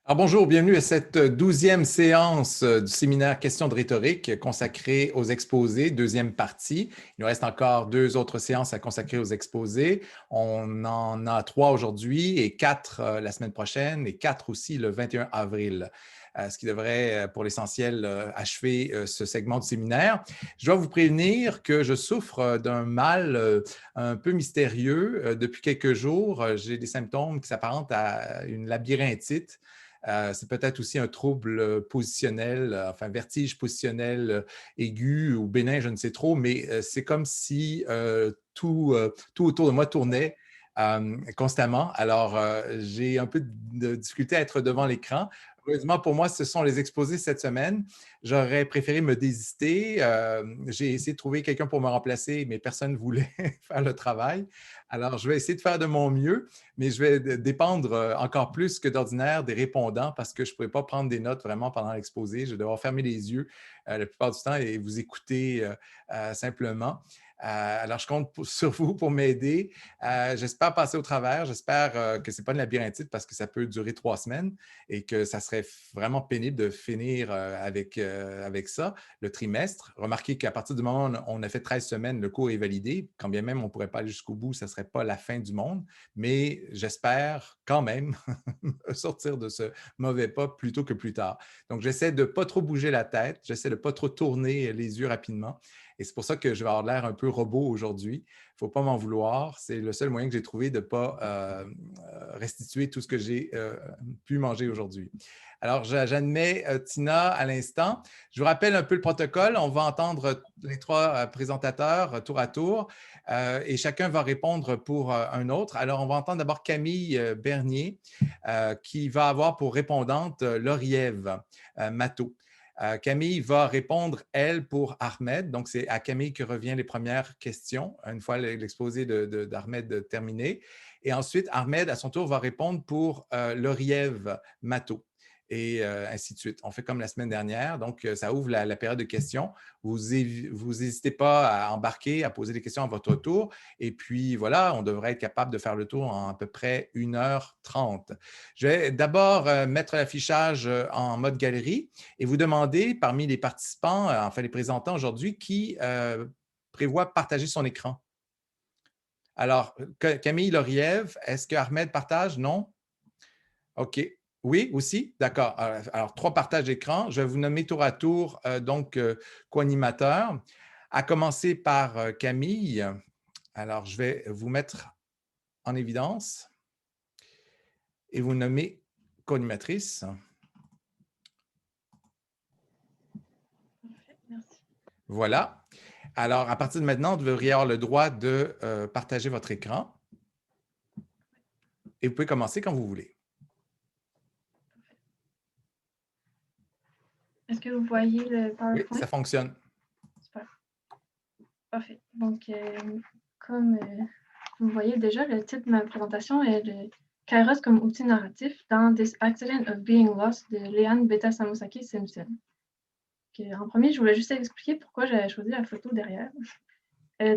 Alors bonjour, bienvenue à cette 12e séance du séminaire Questions de rhétorique consacrée aux exposés, deuxième partie. Il nous reste encore deux autres séances à consacrer aux exposés. On en a 3 aujourd'hui et 4 la semaine prochaine et 4 aussi le 21 avril. Ce qui devrait, pour l'essentiel, achever ce segment du séminaire. Je dois vous prévenir que je souffre d'un mal un peu mystérieux. Depuis quelques jours, j'ai des symptômes qui s'apparentent à une labyrinthite. C'est peut-être aussi un trouble positionnel, enfin vertige positionnel aigu ou bénin, je ne sais trop, mais c'est comme si tout autour de moi tournait constamment. Alors, j'ai un peu de difficulté à être devant l'écran. Heureusement pour moi, ce sont les exposés cette semaine. J'aurais préféré me désister. J'ai essayé de trouver quelqu'un pour me remplacer, mais personne ne voulait faire le travail. Alors, je vais essayer de faire de mon mieux, mais je vais dépendre encore plus que d'ordinaire des répondants parce que je ne pourrais pas prendre des notes vraiment pendant l'exposé. Je vais devoir fermer les yeux la plupart du temps et vous écouter simplement. Alors, je compte sur vous pour m'aider. J'espère passer au travers. J'espère que ce n'est pas une labyrinthite parce que ça peut durer 3 semaines et que ça serait vraiment pénible de finir avec ça, le trimestre. Remarquez qu'à partir du moment où on a fait 13 semaines, le cours est validé. Quand bien même on ne pourrait pas aller jusqu'au bout, ça ne serait pas la fin du monde. Mais j'espère quand même sortir de ce mauvais pas plus tôt que plus tard. Donc, j'essaie de ne pas trop bouger la tête. J'essaie de ne pas trop tourner les yeux rapidement. Et c'est pour ça que je vais avoir l'air un peu robot aujourd'hui. Il ne faut pas m'en vouloir. C'est le seul moyen que j'ai trouvé de ne pas restituer tout ce que j'ai pu manger aujourd'hui. Alors, j'admets Tina à l'instant. Je vous rappelle un peu le protocole. On va entendre les 3 présentateurs tour à tour et chacun va répondre pour un autre. Alors, on va entendre d'abord Camille Bernier qui va avoir pour répondante Lauriève Matteau. Camille va répondre, elle, pour Ahmed. Donc, c'est à Camille que reviennent les premières questions, une fois l'exposé d'Ahmed terminé. Et ensuite, Ahmed, à son tour, va répondre pour Lauriève Matteau. Et ainsi de suite. On fait comme la semaine dernière. Donc, ça ouvre la période de questions. Vous n'hésitez pas à embarquer, à poser des questions à votre tour. Et puis, voilà, on devrait être capable de faire le tour en à peu près 1h30. Je vais d'abord mettre l'affichage en mode galerie et vous demander, parmi les participants, enfin les présentants aujourd'hui, qui prévoit partager son écran. Alors, Camille Lauriève, est-ce que Ahmed partage? Non? OK. Oui, aussi? D'accord. Alors, 3 partages d'écran. Je vais vous nommer tour à tour, co-animateurs. À commencer par Camille. Alors, je vais vous mettre en évidence et vous nommer co-animatrice. Merci. Voilà. Alors, à partir de maintenant, vous devriez avoir le droit de partager votre écran. Et vous pouvez commencer quand vous voulez. Est-ce que vous voyez le Oui, PowerPoint? ça fonctionne. Super. Parfait. Donc, comme vous voyez déjà, le titre de ma présentation est le Kairos comme outil narratif dans This Accident of Being Lost de Leanne Beta-Samosaki Simpson. En premier, je voulais juste expliquer pourquoi j'avais choisi la photo derrière.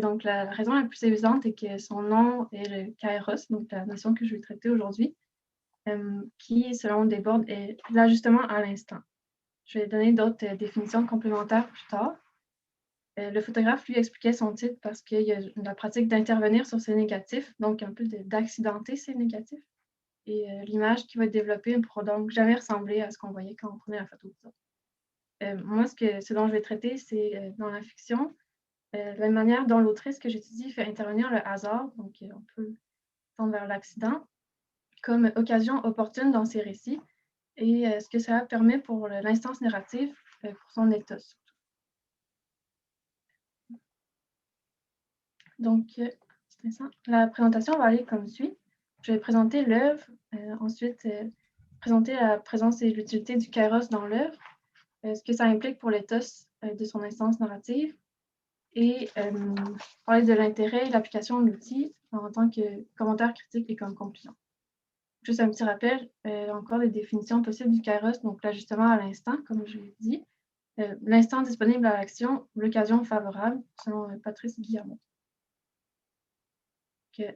Donc, la raison la plus évidente est que son nom est le Kairos, donc la notion que je vais traiter aujourd'hui, qui, selon Desbordes, est l'ajustement à l'instant. Je vais donner d'autres définitions complémentaires plus tard. Le photographe, lui, expliquait son titre parce qu'il y a la pratique d'intervenir sur ces négatifs, donc un peu d'accidenter ces négatifs. Et l'image qui va être développée ne pourra donc jamais ressembler à ce qu'on voyait quand on prenait la photo. Moi, ce dont je vais traiter, c'est dans la fiction, la manière dont l'autrice que j'étudie fait intervenir le hasard, donc on peut tendre vers l'accident, comme occasion opportune dans ses récits, et ce que ça permet pour l'instance narrative, pour son ethos. Donc, la présentation va aller comme suit. Je vais présenter l'œuvre, ensuite présenter la présence et l'utilité du kairos dans l'œuvre, ce que ça implique pour l'ethos de son instance narrative, et parler de l'intérêt et l'application de l'outil en tant que commentaire critique et comme conclusion. Juste un petit rappel, encore des définitions possibles du kairos, donc l'ajustement à l'instant, comme je l'ai dit, l'instant disponible à l'action, l'occasion favorable, selon Patrice Guillermot.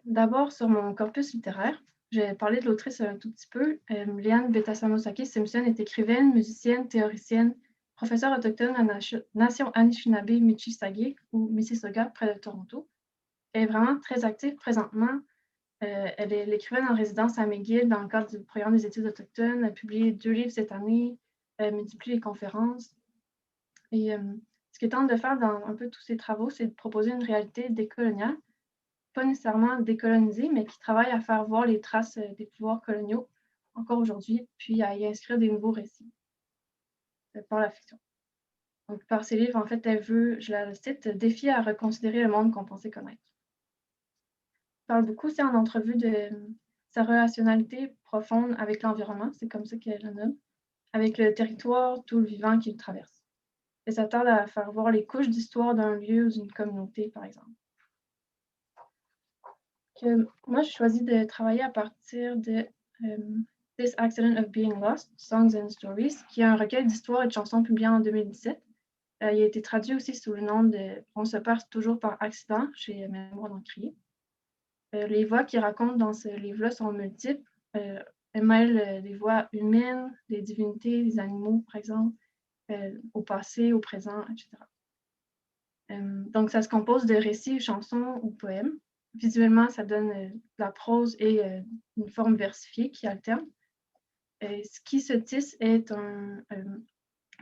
D'abord, sur mon corpus littéraire, Je vais parler de l'autrice un tout petit peu. Leanne Betasamosake Simpson est écrivaine, musicienne, théoricienne, professeure autochtone à la nation Anishinaabe Michisage ou Mississauga près de Toronto. Elle est vraiment très active présentement. Elle est l'écrivaine en résidence à McGill dans le cadre du programme des études autochtones. Elle a publié 2 livres cette année. Elle multiplie les conférences. Et ce qu'elle tente de faire dans un peu tous ses travaux, c'est de proposer une réalité décoloniale, pas nécessairement décolonisée, mais qui travaille à faire voir les traces des pouvoirs coloniaux encore aujourd'hui, puis à y inscrire des nouveaux récits par la fiction. Donc, par ses livres, en fait, elle veut, je la cite, défier à reconsidérer le monde qu'on pensait connaître. Elle parle beaucoup, c'est en entrevue de sa relationnalité profonde avec l'environnement, c'est comme ça qu'elle le nomme, avec le territoire, tout le vivant qui le traverse. Et ça tarde à faire voir les couches d'histoire d'un lieu ou d'une communauté, par exemple. Moi, j'ai choisi de travailler à partir de This Accident of Being Lost, Songs and Stories, qui est un recueil d'histoires et de chansons publié en 2017. Il a été traduit aussi sous le nom de On se perd toujours par accident chez Mémoire d'Encrier. Les voix qu'il raconte dans ce livre-là sont multiples. Elles mêlent des voix humaines, des divinités, des animaux, par exemple, au passé, au présent, etc. Donc, ça se compose de récits, chansons ou poèmes. Visuellement, ça donne de la prose et une forme versifiée qui alterne. Ce qui se tisse est un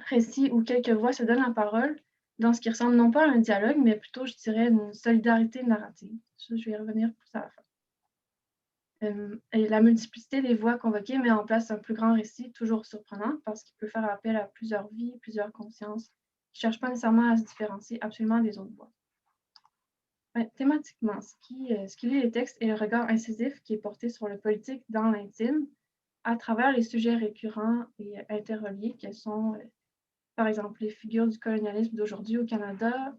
récit où quelques voix se donnent la parole dans ce qui ressemble non pas à un dialogue, mais plutôt, je dirais, une solidarité narrative. Ça, je vais y revenir plus à la fin. Et la multiplicité des voix convoquées met en place un plus grand récit, toujours surprenant, parce qu'il peut faire appel à plusieurs vies, plusieurs consciences, qui ne cherchent pas nécessairement à se différencier absolument des autres voix. Thématiquement, ce qui lie les textes est le regard incisif qui est porté sur le politique dans l'intime, à travers les sujets récurrents et interreliés, qui sont, par exemple, les figures du colonialisme d'aujourd'hui au Canada,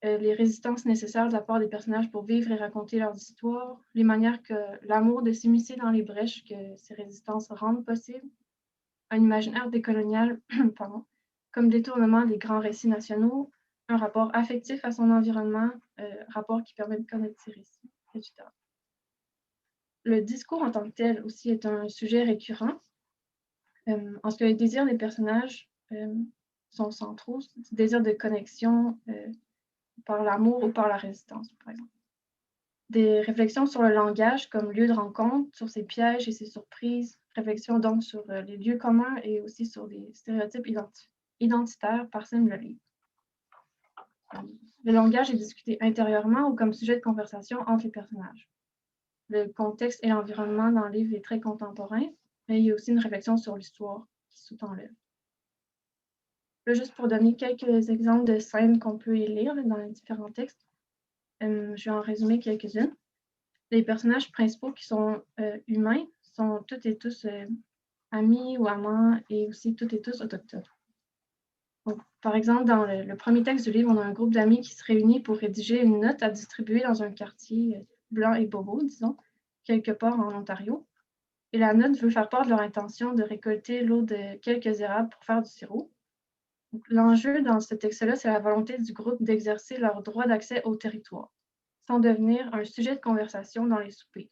les résistances nécessaires de la part des personnages pour vivre et raconter leurs histoires, les manières que l'amour de s'immiscer dans les brèches que ces résistances rendent possibles, un imaginaire décolonial, pardon, comme détournement des grands récits nationaux, un rapport affectif à son environnement, rapport qui permet de connaître ses récits, etc. Le discours en tant que tel aussi est un sujet récurrent, en ce que les désirs des personnages sont centraux, désir de connexion, par l'amour ou par la résistance, par exemple. Des réflexions sur le langage comme lieu de rencontre, sur ses pièges et ses surprises, réflexions donc sur les lieux communs et aussi sur des stéréotypes identitaires parsèment le livre. Le langage est discuté intérieurement ou comme sujet de conversation entre les personnages. Le contexte et l'environnement dans le livre est très contemporain, mais il y a aussi une réflexion sur l'histoire qui sous-tend l'œuvre. Là, juste pour donner quelques exemples de scènes qu'on peut y lire dans les différents textes, je vais en résumer quelques-unes. Les personnages principaux qui sont humains sont toutes et tous amis ou amants et aussi toutes et tous autochtones. Donc, par exemple, dans le premier texte du livre, on a un groupe d'amis qui se réunit pour rédiger une note à distribuer dans un quartier blanc et bobo, disons, quelque part en Ontario. Et la note veut faire part de leur intention de récolter l'eau de quelques érables pour faire du sirop. L'enjeu dans ce texte-là, c'est la volonté du groupe d'exercer leur droit d'accès au territoire, sans devenir un sujet de conversation dans les soupers,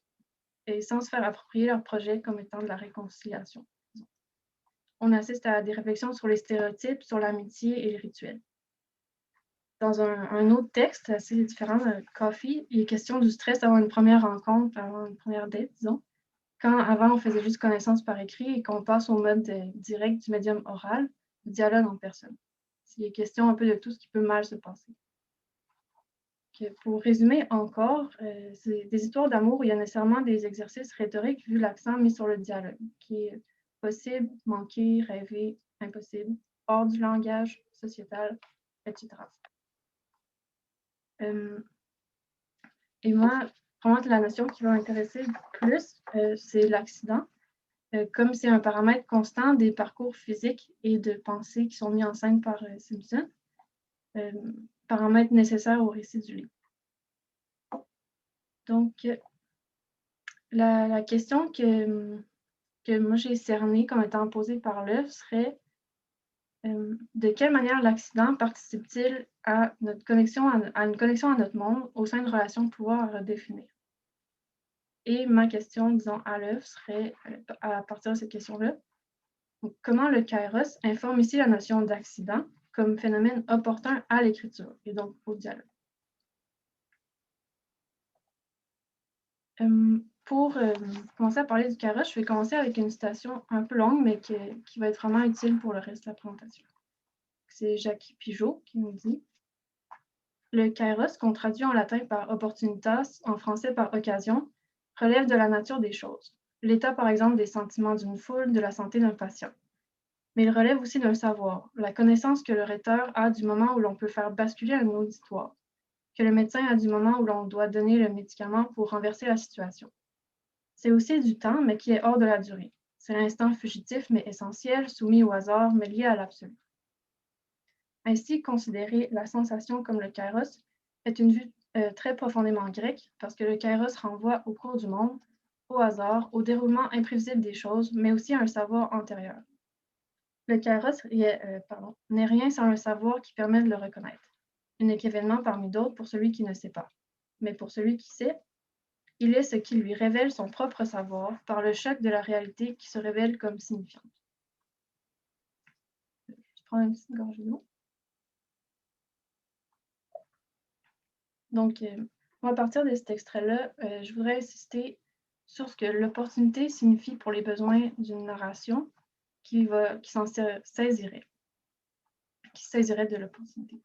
et sans se faire approprier leur projet comme étant de la réconciliation. On assiste à des réflexions sur les stéréotypes, sur l'amitié et les rituels. Dans un autre texte assez différent, Coffee, il est question du stress avant une première rencontre, avant une première date, disons, quand avant on faisait juste connaissance par écrit et qu'on passe au mode direct du médium oral, du dialogue en personne. Il est question un peu de tout ce qui peut mal se passer. Pour résumer encore, c'est des histoires d'amour où il y a nécessairement des exercices rhétoriques vu l'accent mis sur le dialogue, qui est possible, manqué, rêvé, impossible, hors du langage sociétal, etc. Et moi, vraiment, la notion qui va m'intéresser plus, c'est l'accident. Comme c'est un paramètre constant des parcours physiques et de pensée qui sont mis en scène par Simpson, paramètre nécessaire au récit du livre. Donc, la question que moi j'ai cernée comme étant posée par l'œuvre serait de quelle manière l'accident participe-t-il à notre connexion à une connexion à notre monde au sein de relations de pouvoir à redéfinir? Et ma question, disons, à l'œuvre serait, à partir de cette question-là, comment le kairos informe ici la notion d'accident comme phénomène opportun à l'écriture et donc au dialogue. Pour commencer à parler du kairos, je vais commencer avec une citation un peu longue, mais qui va être vraiment utile pour le reste de la présentation. C'est Jacques Pigeot qui nous dit « Le kairos, qu'on traduit en latin par opportunitas, en français par occasion, relève de la nature des choses. L'état, par exemple, des sentiments d'une foule, de la santé d'un patient. Mais il relève aussi d'un savoir, la connaissance que le rhéteur a du moment où l'on peut faire basculer un auditoire, que le médecin a du moment où l'on doit donner le médicament pour renverser la situation. C'est aussi du temps, mais qui est hors de la durée. C'est l'instant fugitif, mais essentiel, soumis au hasard, mais lié à l'absolu. Ainsi, considérer la sensation comme le kairos est une vue très profondément grecque, parce que le kairos renvoie au cours du monde, au hasard, au déroulement imprévisible des choses, mais aussi à un savoir antérieur. Le kairos n'est rien sans le savoir qui permet de le reconnaître. Unique événement parmi d'autres pour celui qui ne sait pas. Mais pour celui qui sait, il est ce qui lui révèle son propre savoir par le choc de la réalité qui se révèle comme signifiante. Je prends une petite gorgée d'eau. Donc, à partir de cet extrait-là, je voudrais insister sur ce que l'opportunité signifie pour les besoins d'une narration qui s'en saisirait, de l'opportunité.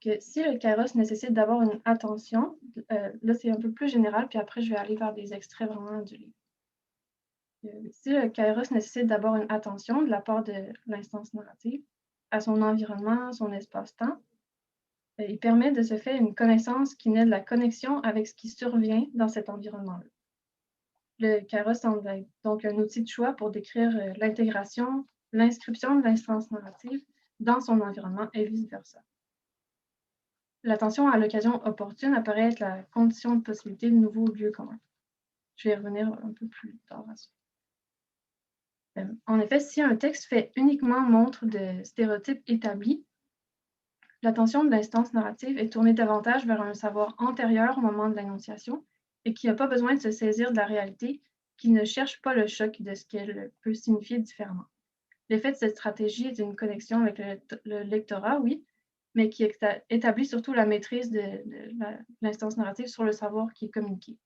Que si le kairos nécessite d'avoir une attention, là c'est un peu plus général, puis après je vais aller vers des extraits vraiment du livre. Si le kairos nécessite d'abord une attention de la part de l'instance narrative à son environnement, son espace-temps, il permet de se faire une connaissance qui naît de la connexion avec ce qui survient dans cet environnement-là. Le kairos semble donc un outil de choix pour décrire l'intégration, l'inscription de l'instance narrative dans son environnement et vice-versa. L'attention à l'occasion opportune apparaît être la condition de possibilité de nouveaux lieux communs. Je vais y revenir un peu plus tard à ça. En effet, si un texte fait uniquement montre de stéréotypes établis, l'attention de l'instance narrative est tournée davantage vers un savoir antérieur au moment de l'énonciation et qui n'a pas besoin de se saisir de la réalité, qui ne cherche pas le choc de ce qu'elle peut signifier différemment. L'effet de cette stratégie est une connexion avec le lectorat, oui, mais qui établit surtout la maîtrise de l'instance narrative sur le savoir qui est communiqué.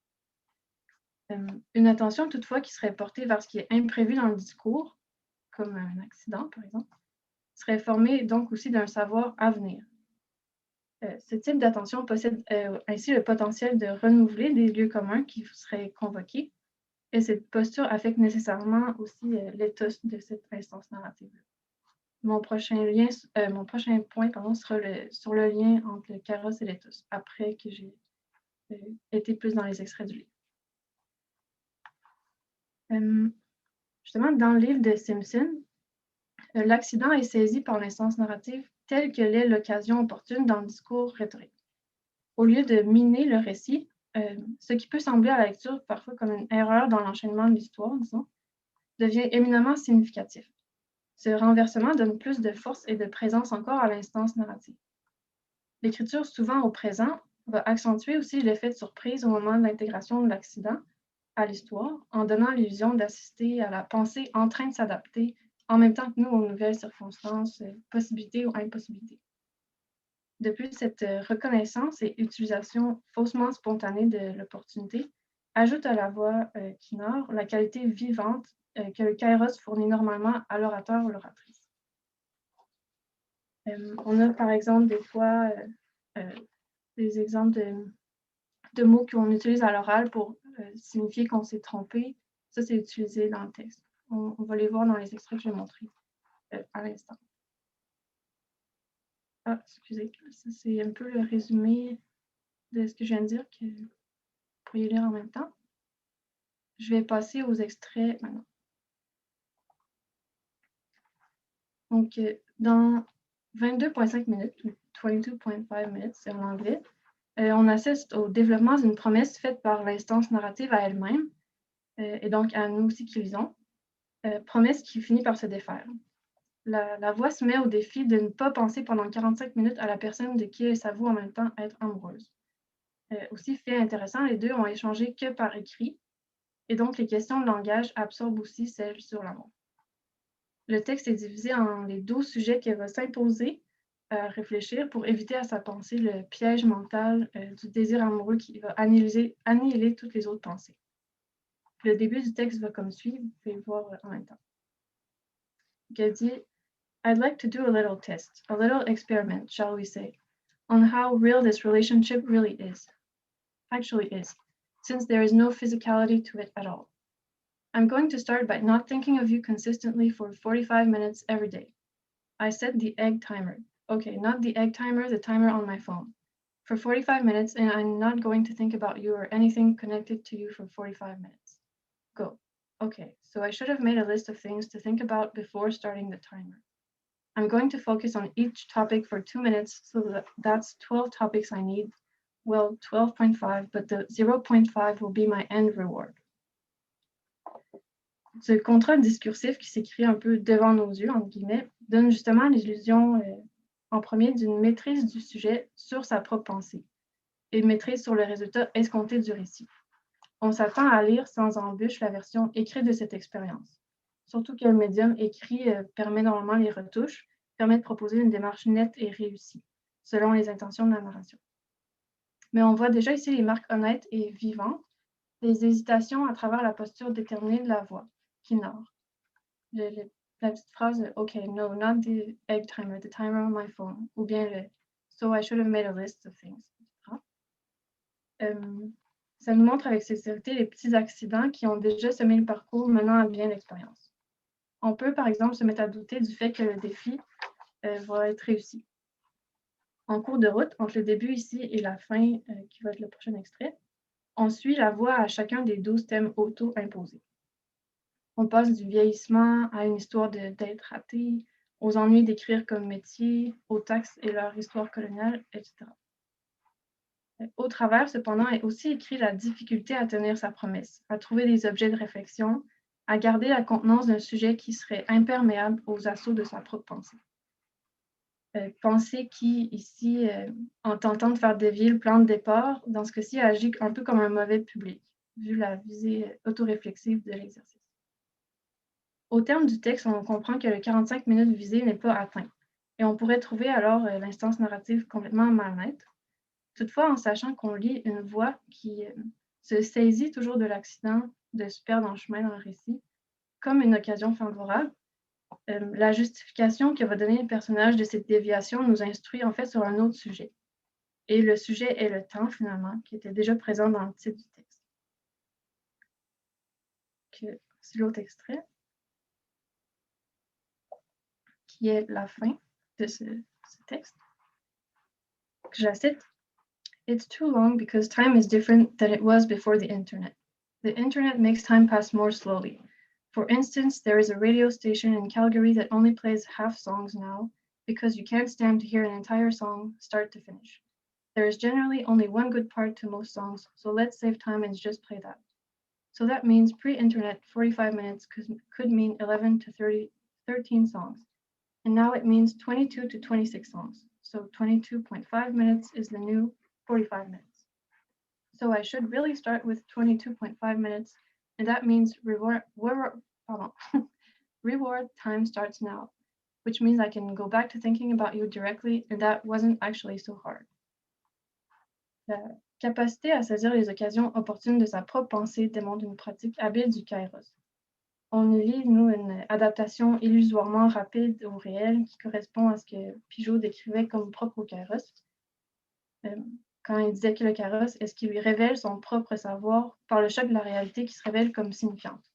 Une attention toutefois qui serait portée vers ce qui est imprévu dans le discours, comme un accident par exemple, serait formée donc aussi d'un savoir à venir. Ce type d'attention possède ainsi le potentiel de renouveler des lieux communs qui seraient convoqués, et cette posture affecte nécessairement aussi l'éthos de cette instance narrative. Mon prochain point sera sur le lien entre le kairos et l'éthos, après que j'ai été plus dans les extraits du livre. Justement, dans le livre de Simpson, l'accident est saisi par l'instance narrative telle que l'est l'occasion opportune dans le discours rhétorique. Au lieu de miner le récit, ce qui peut sembler à la lecture parfois comme une erreur dans l'enchaînement de l'histoire, disons, devient éminemment significatif. Ce renversement donne plus de force et de présence encore à l'instance narrative. L'écriture, souvent au présent, va accentuer aussi l'effet de surprise au moment de l'intégration de l'accident à l'histoire, en donnant l'illusion d'assister à la pensée en train de s'adapter en même temps que nous aux nouvelles circonstances, possibilités ou impossibilités. De plus, cette reconnaissance et utilisation faussement spontanée de l'opportunité ajoute à la voix qui narre la qualité vivante que le kairos fournit normalement à l'orateur ou l'oratrice. On a par exemple des fois des exemples de mots qu'on utilise à l'oral pour signifier qu'on s'est trompé. Ça, c'est utilisé dans le texte. On va les voir dans les extraits que je vais montrer à l'instant. Ah, excusez, ça c'est un peu le résumé de ce que je viens de dire, que vous pourriez lire en même temps. Je vais passer aux extraits maintenant. Donc, dans 22,5 minutes, ou 22,5 minutes, c'est en anglais, on assiste au développement d'une promesse faite par l'instance narrative à elle-même, et donc à nous aussi qui lisons, promesse qui finit par se défaire. La voix se met au défi de ne pas penser pendant 45 minutes à la personne de qui elle s'avoue en même temps être amoureuse. Aussi, fait intéressant, les deux ont échangé que par écrit, et donc les questions de langage absorbent aussi celles sur l'amour. Le texte est divisé en les 12 sujets qu'elle va s'imposer à réfléchir pour éviter à sa pensée le piège mental du désir amoureux qui va annihiler toutes les autres pensées. Le début du texte va comme suit, vous pouvez le voir en même temps. Elle dit I'd like to do a little test, a little experiment, shall we say, on how real this relationship really is, actually is, since there is no physicality to it at all. I'm going to start by not thinking of you consistently for 45 minutes every day. I set the egg timer. Okay, not the egg timer, the timer on my phone. For 45 minutes, and I'm not going to think about you or anything connected to you for 45 minutes. Go. Okay, so I should have made a list of things to think about before starting the timer. I'm going to focus on each topic for 2 minutes, so that's 12 topics I need. Well, 12.5, but the 0.5 will be my end reward. Ce contrat discursif qui s'écrit un peu devant nos yeux, entre guillemets, donne justement l'illusion en premier d'une maîtrise du sujet sur sa propre pensée et une maîtrise sur le résultat escompté du récit. On s'attend à lire sans embûche la version écrite de cette expérience. Surtout que le médium écrit permet normalement les retouches, permet de proposer une démarche nette et réussie, selon les intentions de la narration. Mais on voit déjà ici les marques honnêtes et vivantes, les hésitations à travers la posture déterminée de la voix qui narre. La petite phrase « OK, no, not the egg timer, the timer on my phone » ou bien le « So I should have made a list of things », etc. Ça nous montre avec sincérité les petits accidents qui ont déjà semé le parcours menant à bien l'expérience. On peut, par exemple, se mettre à douter du fait que le défi va être réussi. En cours de route, entre le début ici et la fin, qui va être le prochain extrait, on suit la voie à chacun des 12 thèmes auto-imposés. On passe du vieillissement à une histoire d'être raté, aux ennuis d'écrire comme métier, aux taxes et leur histoire coloniale, etc. Au travers, cependant, est aussi écrit la difficulté à tenir sa promesse, à trouver des objets de réflexion, à garder la contenance d'un sujet qui serait imperméable aux assauts de sa propre pensée. Pensée qui, ici, en tentant de faire dévier le plan de départ, dans ce cas-ci, agit un peu comme un mauvais public, vu la visée autoréflexive de l'exercice. Au terme du texte, on comprend que le 45 minutes visé n'est pas atteint, et on pourrait trouver alors l'instance narrative complètement malhonnête. Toutefois, en sachant qu'on lit une voix qui se saisit toujours de l'accident de se perdre en chemin dans le récit, comme une occasion favorable, la justification que va donner le personnage de cette déviation nous instruit en fait sur un autre sujet. Et le sujet est le temps, finalement, qui était déjà présent dans le titre du texte. C'est l'autre extrait, qui est la fin de ce texte. Je la cite. It's too long because time is different than it was before the internet. The internet makes time pass more slowly. For instance, there is a radio station in Calgary that only plays half songs now because you can't stand to hear an entire song start to finish. There is generally only one good part to most songs, so let's save time and just play that. So that means pre-internet 45 minutes could mean 11 to 13 songs. And now it means 22 to 26 songs. So 22.5 minutes is the new 45 minutes. So I should really start with 22.5 minutes, and that means reward time starts now, which means I can go back to thinking about you directly, and that wasn't actually so hard. La capacité à saisir les occasions opportunes de sa propre pensée démontre une pratique habile du kairos. On y lit, nous, une adaptation illusoirement rapide au réel qui correspond à ce que Pigeot décrivait comme propre au kairos. Quand il disait que le kairos est ce qui lui révèle son propre savoir par le choc de la réalité qui se révèle comme signifiante.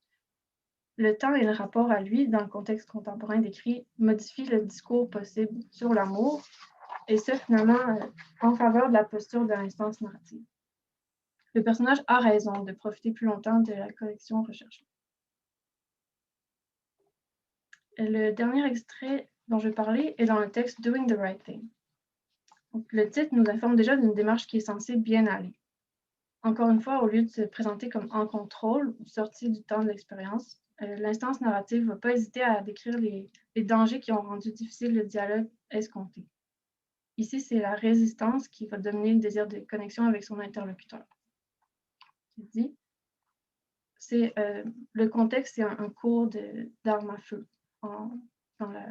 Le temps et le rapport à lui, dans le contexte contemporain décrit, modifient le discours possible sur l'amour, et ce, finalement, en faveur de la posture de l'instance narrative. Le personnage a raison de profiter plus longtemps de la collection recherchée. Le dernier extrait dont je vais parler est dans le texte Doing the Right Thing. Donc, le titre nous informe déjà d'une démarche qui est censée bien aller. Encore une fois, au lieu de se présenter comme en contrôle ou sorti du temps de l'expérience, l'instance narrative ne va pas hésiter à décrire les dangers qui ont rendu difficile le dialogue escompté. Ici, c'est la résistance qui va dominer le désir de connexion avec son interlocuteur. Le contexte, c'est un cours d'armes à feu dans la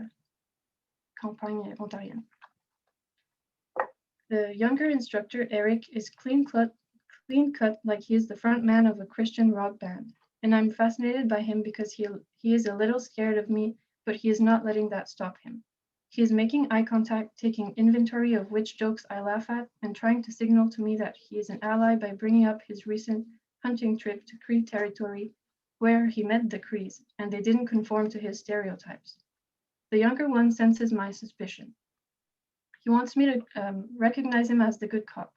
campagne ontarienne. The younger instructor, Eric, is clean-cut like he is the front man of a Christian rock band, and I'm fascinated by him because he is a little scared of me, but he is not letting that stop him. He is making eye contact, taking inventory of which jokes I laugh at, and trying to signal to me that he is an ally by bringing up his recent hunting trip to Cree territory, where he met the Crees, and they didn't conform to his stereotypes. The younger one senses my suspicion. He wants me to recognize him as the good cop.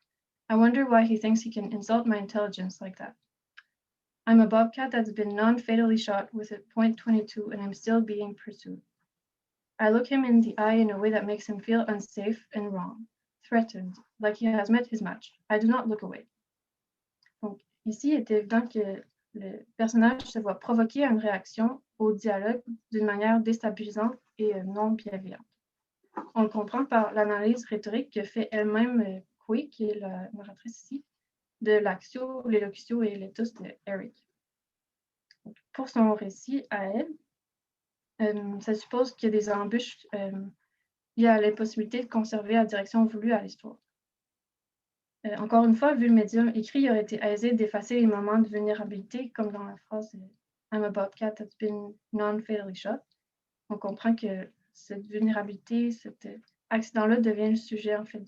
I wonder why he thinks he can insult my intelligence like that. I'm a bobcat that's been non-fatally shot with a .22 and I'm still being pursued. I look him in the eye in a way that makes him feel unsafe and wrong, threatened, like he has met his match. I do not look away. Donc, ici, il est évident que le personnage se voit provoquer une réaction au dialogue d'une manière déstabilisante et non bienveillante. On le comprend par l'analyse rhétorique que fait elle-même Kwe, qui est la narratrice ici, de l'axio, l'élocution et l'éthos de Eric. Pour son récit à elle, ça suppose qu'il y a des embûches liées à l'impossibilité de conserver la direction voulue à l'histoire. Encore une fois, vu le médium écrit, il aurait été aisé d'effacer les moments de vulnérabilité, comme dans la phrase I'm a bobcat that's been non-fatally shot. On comprend que cette vulnérabilité, cet accident-là devient le sujet en fait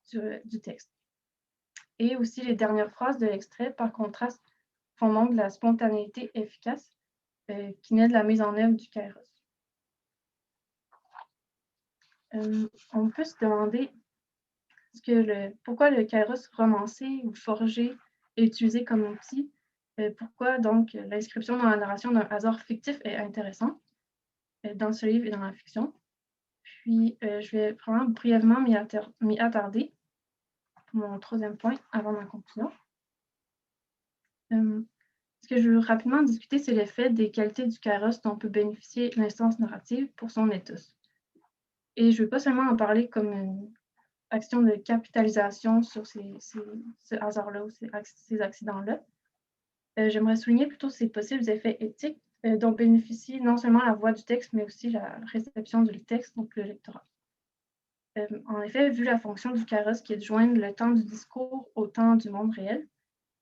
du texte. Et aussi les dernières phrases de l'extrait, par contraste, font montre de la spontanéité efficace qui naît de la mise en œuvre du kairos. On peut se demander pourquoi le kairos romancé ou forgé est utilisé comme outil. Pourquoi donc l'inscription dans la narration d'un hasard fictif est intéressant dans ce livre et dans la fiction. Puis, je vais vraiment brièvement m'y attarder pour mon troisième point avant ma conclusion. Ce que je veux rapidement discuter, c'est l'effet des qualités du kairos dont peut bénéficier l'instance narrative pour son ethos. Et je ne veux pas seulement en parler comme une action de capitalisation sur ce hasard-là ou ces accidents-là. J'aimerais souligner plutôt ces possibles effets éthiques dont bénéficie non seulement la voix du texte, mais aussi la réception du texte, donc le lectorat. En effet, vu la fonction du kairos qui est de joindre le temps du discours au temps du monde réel,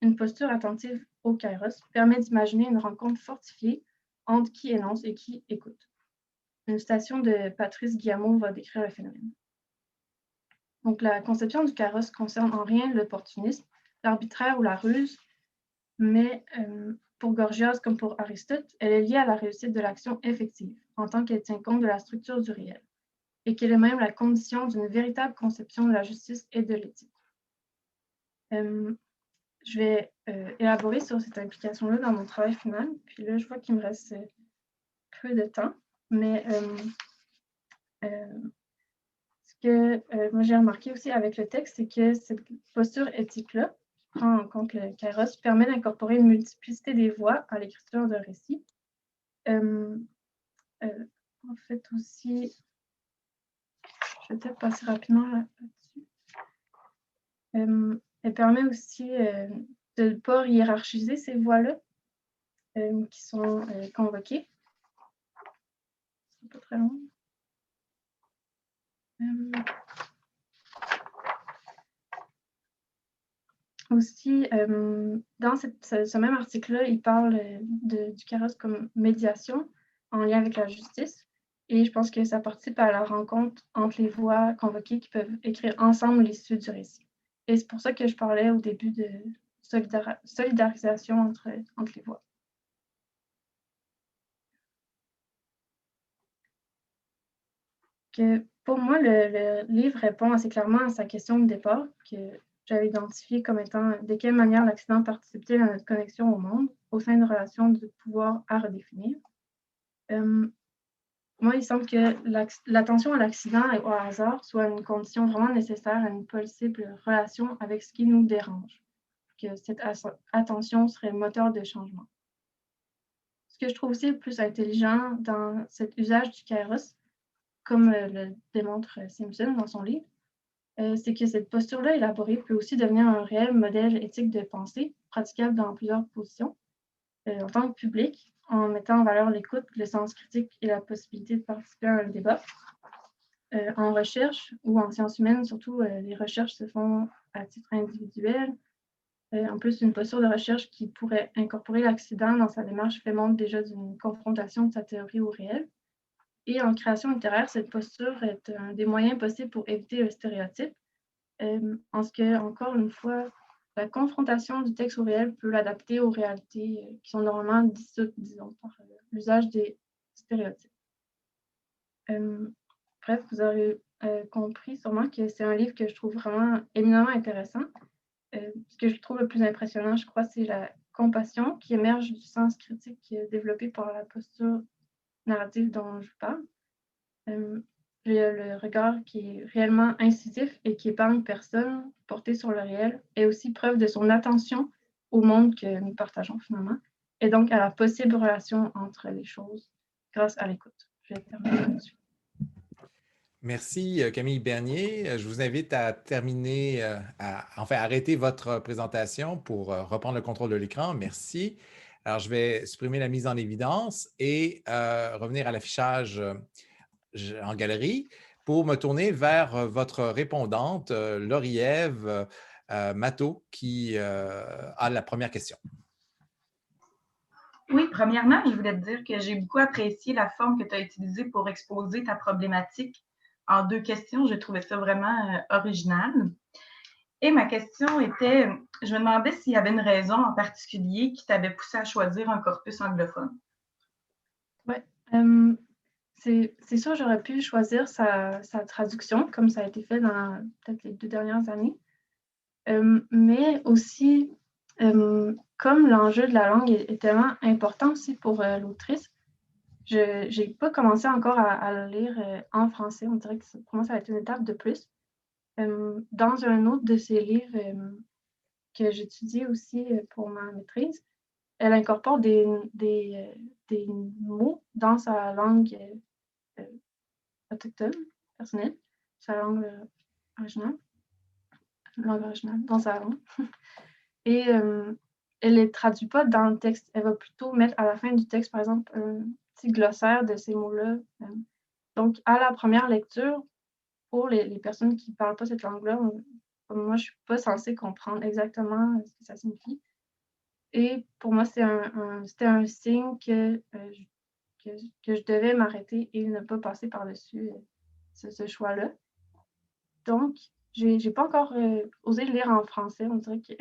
une posture attentive au kairos permet d'imaginer une rencontre fortifiée entre qui énonce et qui écoute. Une citation de Patrice Guillamot va décrire le phénomène. Donc, la conception du kairos concerne en rien l'opportunisme, l'arbitraire ou la ruse, mais pour Gorgias comme pour Aristote, elle est liée à la réussite de l'action effective, en tant qu'elle tient compte de la structure du réel, et qu'elle est même la condition d'une véritable conception de la justice et de l'éthique. Je vais élaborer sur cette implication-là dans mon travail final, puis là, je vois qu'il me reste peu de temps, mais ce que moi j'ai remarqué aussi avec le texte, c'est que cette posture éthique-là, qui prend en compte le kairos, permet d'incorporer une multiplicité des voix à l'écriture d'un récit. En fait aussi, je vais peut-être passer rapidement là-dessus. Elle permet aussi de ne pas hiérarchiser ces voix-là qui sont convoquées. C'est pas très long. Aussi, dans ce même article-là, il parle du kairos comme médiation en lien avec la justice. Et je pense que ça participe à la rencontre entre les voix convoquées qui peuvent écrire ensemble l'issue du récit. Et c'est pour ça que je parlais au début de solidarisation entre les voix. Pour moi, le livre répond assez clairement à sa question de départ, que j'avais identifiée comme étant de quelle manière l'accident participe-t-il à notre connexion au monde, au sein de relations de pouvoir à redéfinir. Moi, il semble que l'attention à l'accident et au hasard soit une condition vraiment nécessaire à une possible relation avec ce qui nous dérange, que cette attention serait moteur de changement. Ce que je trouve aussi le plus intelligent dans cet usage du kairos, comme le démontre Simpson dans son livre, c'est que cette posture-là élaborée peut aussi devenir un réel modèle éthique de pensée, praticable dans plusieurs positions, en tant que public, en mettant en valeur l'écoute, le sens critique et la possibilité de participer à un débat. En recherche ou en sciences humaines, surtout, les recherches se font à titre individuel. En plus, une posture de recherche qui pourrait incorporer l'accident dans sa démarche fait montre déjà d'une confrontation de sa théorie au réel. Et en création littéraire, cette posture est un des moyens possibles pour éviter le stéréotype, en ce que, encore une fois, la confrontation du texte au réel peut l'adapter aux réalités qui sont normalement dissoutes, disons, par l'usage des stéréotypes. Bref, vous aurez compris sûrement que c'est un livre que je trouve vraiment éminemment intéressant. Ce que je trouve le plus impressionnant, je crois, c'est la compassion qui émerge du sens critique développé par la posture narrative dont je parle. Le regard qui est réellement incisif et qui épargne personne, porté sur le réel, est aussi preuve de son attention au monde que nous partageons finalement, et donc à la possible relation entre les choses grâce à l'écoute. Je vais terminer là-dessus. Merci, Camille Bernier. Je vous invite à terminer, arrêter votre présentation pour reprendre le contrôle de l'écran. Merci. Alors, je vais supprimer la mise en évidence et revenir à l'affichage en galerie pour me tourner vers votre répondante, Lauriève Matteau, qui a la première question. Oui, premièrement, je voulais te dire que j'ai beaucoup apprécié la forme que tu as utilisée pour exposer ta problématique en 2 questions. J'ai trouvé ça vraiment original. Et ma question était, je me demandais s'il y avait une raison en particulier qui t'avait poussé à choisir un corpus anglophone. Oui, c'est sûr, j'aurais pu choisir sa traduction, comme ça a été fait dans peut-être les 2 dernières années. Mais aussi, comme l'enjeu de la langue est tellement important aussi pour l'autrice, je n'ai pas commencé encore à le lire en français. On dirait que pour moi, ça va être une étape de plus. Dans un autre de ses livres que j'étudie aussi pour ma maîtrise, elle incorpore des mots dans sa langue autochtone, personnelle, sa langue originale, dans sa langue. Et elle ne les traduit pas dans le texte. Elle va plutôt mettre à la fin du texte, par exemple, un petit glossaire de ces mots-là. Donc, à la première lecture, pour les personnes qui ne parlent pas cette langue-là, comme moi, je ne suis pas censée comprendre exactement ce que ça signifie. Et pour moi, c'était un signe que je devais m'arrêter et ne pas passer par-dessus ce choix-là. Donc, je n'ai pas encore osé le lire en français. On dirait que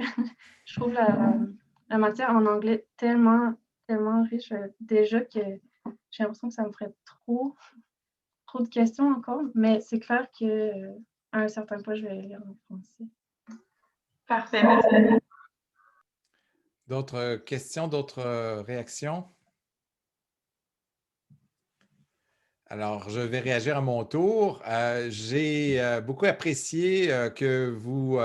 je trouve la matière en anglais tellement, tellement riche déjà que j'ai l'impression que ça me ferait trop de questions encore. Mais c'est clair qu'à un certain point, je vais le lire en français. Parfait, merci. D'autres questions, d'autres réactions? Alors, je vais réagir à mon tour. J'ai beaucoup apprécié que vous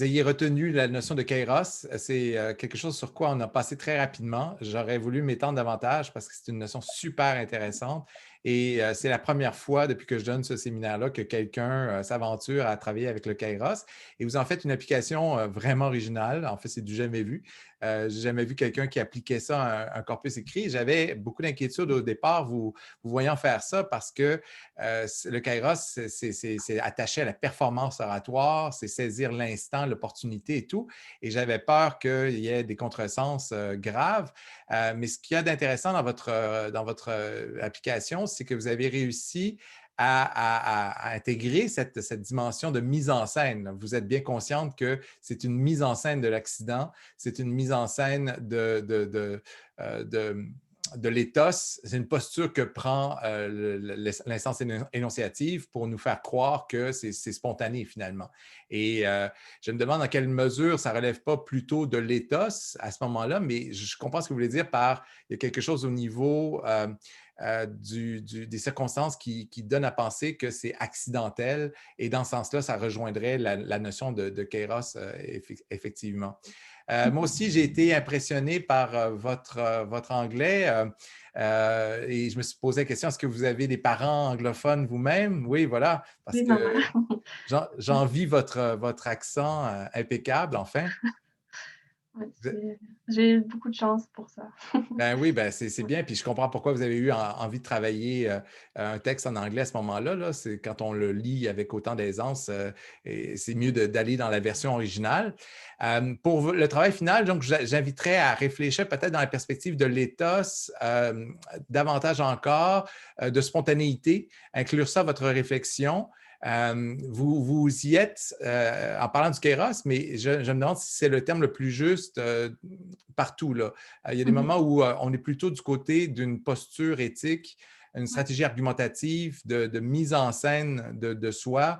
ayez retenu la notion de kairos. C'est quelque chose sur quoi on a passé très rapidement. J'aurais voulu m'étendre davantage parce que c'est une notion super intéressante. Et c'est la première fois depuis que je donne ce séminaire-là que quelqu'un s'aventure à travailler avec le kairos. Et vous en faites une application vraiment originale. En fait, c'est du jamais vu. Je n'ai jamais vu quelqu'un qui appliquait ça à un corpus écrit. J'avais beaucoup d'inquiétudes au départ, vous voyant faire ça parce que le kairos, c'est attaché à la performance oratoire, c'est saisir l'instant, l'opportunité et tout. Et j'avais peur qu'il y ait des contresens graves. Mais ce qu'il y a d'intéressant dans votre application, c'est que vous avez réussi à intégrer cette dimension de mise en scène. Vous êtes bien consciente que c'est une mise en scène de l'accident, c'est une mise en scène de l'éthos, c'est une posture que prend l'instance énonciative pour nous faire croire que c'est spontané finalement. Et je me demande dans quelle mesure ça ne relève pas plutôt de l'éthos à ce moment-là, mais je comprends ce que vous voulez dire par il y a quelque chose au niveau des circonstances qui donnent à penser que c'est accidentel et dans ce sens-là, ça rejoindrait la notion de kairos effectivement. Moi aussi, j'ai été impressionné par votre anglais et je me suis posé la question, est-ce que vous avez des parents anglophones vous-même? Oui, voilà, parce Oui, ma que mère. j'envie votre accent impeccable, enfin. Ouais, j'ai eu beaucoup de chance pour ça. Ben oui, ben c'est bien. Puis je comprends pourquoi vous avez eu envie de travailler un texte en anglais à ce moment-là. Là. C'est quand on le lit avec autant d'aisance, et c'est mieux d'aller dans la version originale. Pour le travail final, donc, j'inviterais à réfléchir peut-être dans la perspective de l'éthos, davantage encore, de spontanéité, inclure ça à votre réflexion. Vous y êtes en parlant du kéros, mais je me demande si c'est le terme le plus juste partout. Là. Il y a des moments où on est plutôt du côté d'une posture éthique, une stratégie argumentative de mise en scène de soi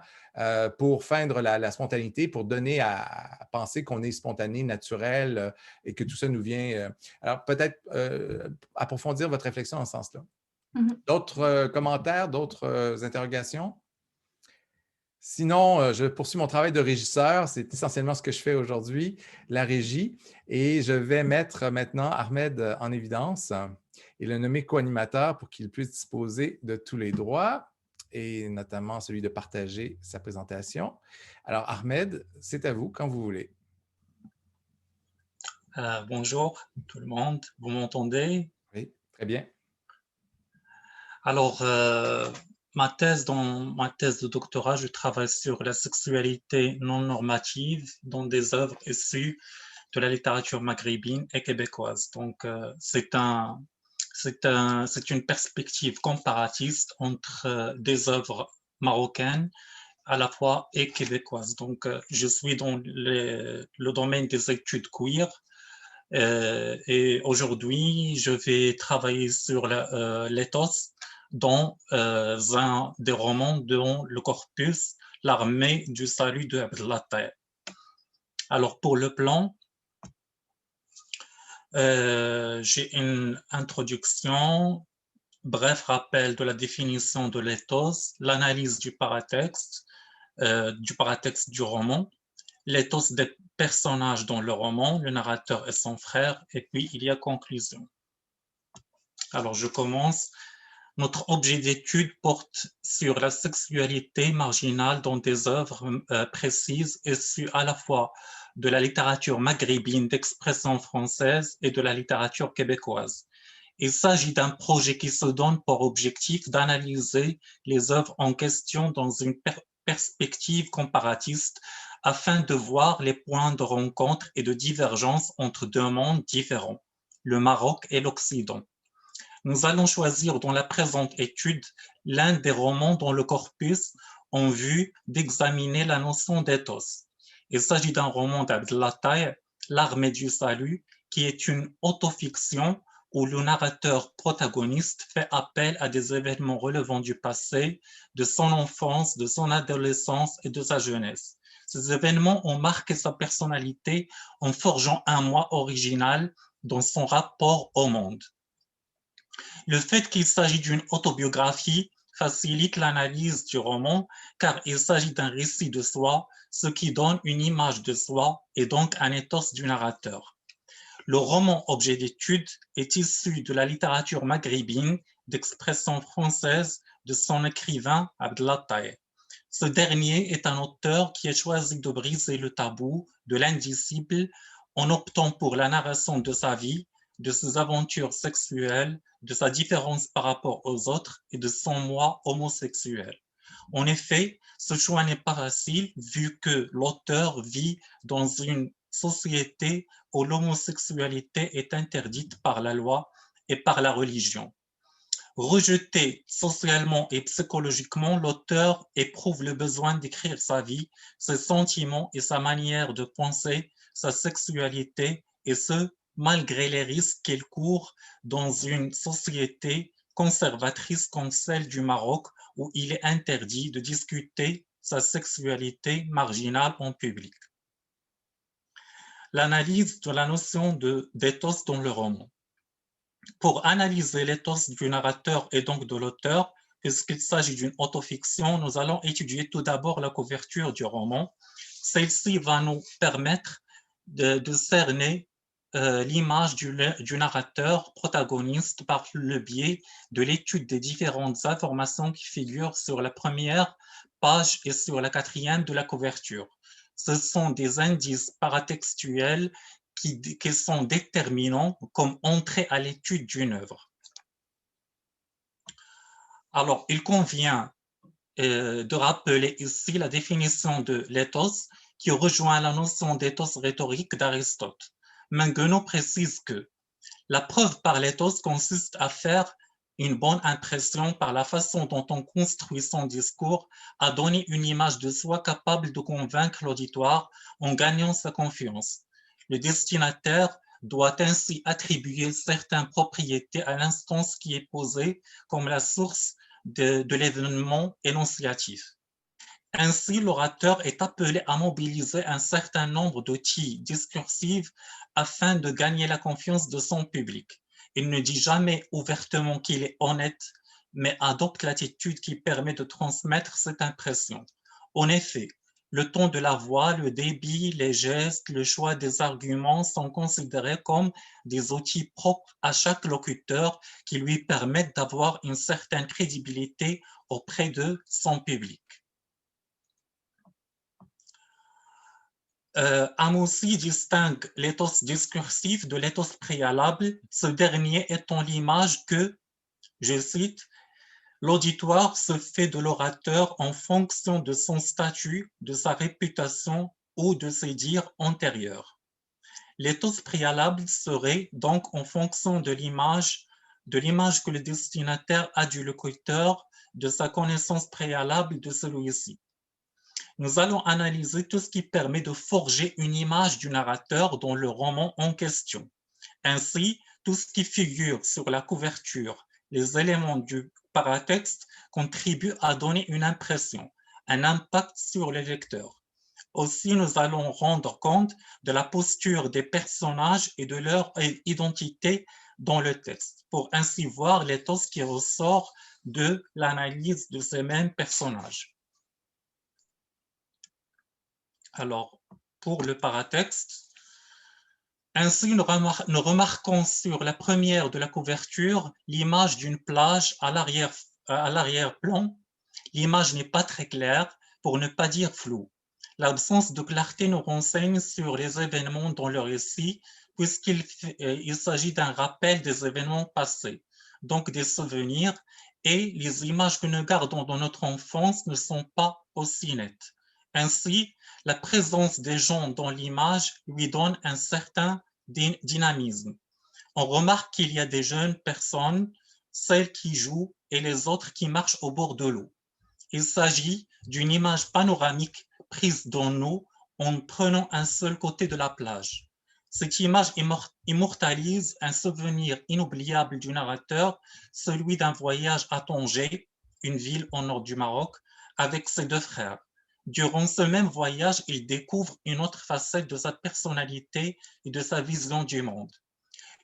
pour feindre la spontanéité, pour donner à penser qu'on est spontané, naturel et que tout ça nous vient. Alors, peut-être approfondir votre réflexion en ce sens-là. D'autres commentaires, d'autres interrogations? Sinon, je poursuis mon travail de régisseur. C'est essentiellement ce que je fais aujourd'hui, la régie. Et je vais mettre maintenant Ahmed en évidence et le nommer co-animateur pour qu'il puisse disposer de tous les droits et notamment celui de partager sa présentation. Alors, Ahmed, c'est à vous quand vous voulez. Bonjour tout le monde, vous m'entendez? Oui, très bien. Alors, dans ma thèse de doctorat, je travaille sur la sexualité non normative dans des œuvres issues de la littérature maghrébine et québécoise. Donc, c'est une perspective comparatiste entre des œuvres marocaines à la fois et québécoises. Donc, je suis dans le domaine des études queer. Et aujourd'hui, je vais travailler sur l'éthos dans un des romans dont le corpus L'armée du salut de Abdellatif. Alors pour le plan, j'ai une introduction, bref rappel de la définition de l'éthos, l'analyse du paratexte du roman, l'éthos des personnages dans le roman, le narrateur et son frère, et puis il y a conclusion. Alors je commence. Notre objet d'étude porte sur la sexualité marginale dans des œuvres précises issues à la fois de la littérature maghrébine d'expression française et de la littérature québécoise. Il s'agit d'un projet qui se donne pour objectif d'analyser les œuvres en question dans une perspective comparatiste afin de voir les points de rencontre et de divergence entre deux mondes différents, le Maroc et l'Occident. Nous allons choisir dans la présente étude l'un des romans dans le corpus en vue d'examiner la notion d'éthos. Il s'agit d'un roman d'Abdellatif, L'armée du salut, qui est une autofiction où le narrateur protagoniste fait appel à des événements relevant du passé, de son enfance, de son adolescence et de sa jeunesse. Ces événements ont marqué sa personnalité en forgeant un moi original dans son rapport au monde. Le fait qu'il s'agit d'une autobiographie facilite l'analyse du roman car il s'agit d'un récit de soi, ce qui donne une image de soi et donc un ethos du narrateur. Le roman objet d'étude est issu de la littérature maghrébine d'expression française de son écrivain Abdellatif. Ce dernier est un auteur qui a choisi de briser le tabou de l'indicible en optant pour la narration de sa vie, de ses aventures sexuelles, de sa différence par rapport aux autres et de son moi homosexuel. En effet, ce choix n'est pas facile vu que l'auteur vit dans une société où l'homosexualité est interdite par la loi et par la religion. Rejeté socialement et psychologiquement, l'auteur éprouve le besoin d'écrire sa vie, ses sentiments et sa manière de penser, sa sexualité, et ce, malgré les risques qu'il court dans une société conservatrice comme celle du Maroc, où il est interdit de discuter sa sexualité marginale en public. L'analyse de la notion d'éthos dans le roman. Pour analyser l'éthos du narrateur et donc de l'auteur, puisqu'il s'agit d'une autofiction, nous allons étudier tout d'abord la couverture du roman. Celle-ci va nous permettre de cerner l'image du narrateur protagoniste par le biais de l'étude des différentes informations qui figurent sur la première page et sur la quatrième de la couverture. Ce sont des indices paratextuels qui sont déterminants comme entrée à l'étude d'une œuvre. Alors, il convient de rappeler ici la définition de l'éthos qui rejoint la notion d'éthos rhétorique d'Aristote. Manguenot précise que la preuve par l'éthos consiste à faire une bonne impression par la façon dont on construit son discours, à donner une image de soi capable de convaincre l'auditoire en gagnant sa confiance. Le destinataire doit ainsi attribuer certaines propriétés à l'instance qui est posée comme la source de l'événement énonciatif. Ainsi, l'orateur est appelé à mobiliser un certain nombre d'outils discursifs afin de gagner la confiance de son public. Il ne dit jamais ouvertement qu'il est honnête, mais adopte l'attitude qui permet de transmettre cette impression. En effet, le ton de la voix, le débit, les gestes, le choix des arguments sont considérés comme des outils propres à chaque locuteur qui lui permettent d'avoir une certaine crédibilité auprès de son public. Amoussi distingue l'éthos discursif de l'éthos préalable, ce dernier étant l'image que, je cite, l'auditoire se fait de l'orateur en fonction de son statut, de sa réputation ou de ses dires antérieurs. L'éthos préalable serait donc en fonction de l'image que le destinataire a du locuteur, de sa connaissance préalable de celui-ci. Nous allons analyser tout ce qui permet de forger une image du narrateur dans le roman en question. Ainsi, tout ce qui figure sur la couverture, les éléments du paratexte contribuent à donner une impression, un impact sur les lecteurs. Aussi, nous allons rendre compte de la posture des personnages et de leur identité dans le texte, pour ainsi voir l'éthos qui ressort de l'analyse de ces mêmes personnages. Alors, pour le paratexte, ainsi nous remarquons sur la première de la couverture l'image d'une plage à l'arrière-plan. L'image n'est pas très claire, pour ne pas dire floue. L'absence de clarté nous renseigne sur les événements dans le récit, puisqu'il s'agit d'un rappel des événements passés, donc des souvenirs, et les images que nous gardons dans notre enfance ne sont pas aussi nettes. Ainsi, la présence des gens dans l'image lui donne un certain dynamisme. On remarque qu'il y a des jeunes personnes, celles qui jouent et les autres qui marchent au bord de l'eau. Il s'agit d'une image panoramique prise dans l'eau en prenant un seul côté de la plage. Cette image immortalise un souvenir inoubliable du narrateur, celui d'un voyage à Tanger, une ville au nord du Maroc, avec ses deux frères. Durant ce même voyage, il découvre une autre facette de sa personnalité et de sa vision du monde.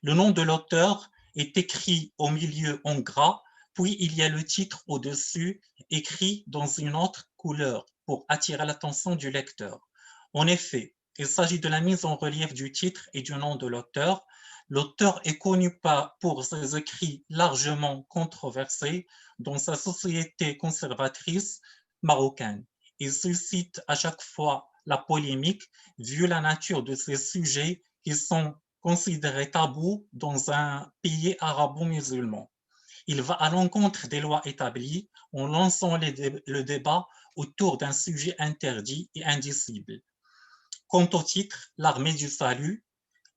Le nom de l'auteur est écrit au milieu en gras, puis il y a le titre au-dessus, écrit dans une autre couleur pour attirer l'attention du lecteur. En effet, il s'agit de la mise en relief du titre et du nom de l'auteur. L'auteur est connu pour ses écrits largement controversés dans sa société conservatrice marocaine. Il suscite à chaque fois la polémique vu la nature de ces sujets qui sont considérés tabous dans un pays arabo-musulman. Il va à l'encontre des lois établies en lançant le débat autour d'un sujet interdit et indicible. Quant au titre, l'Armée du salut,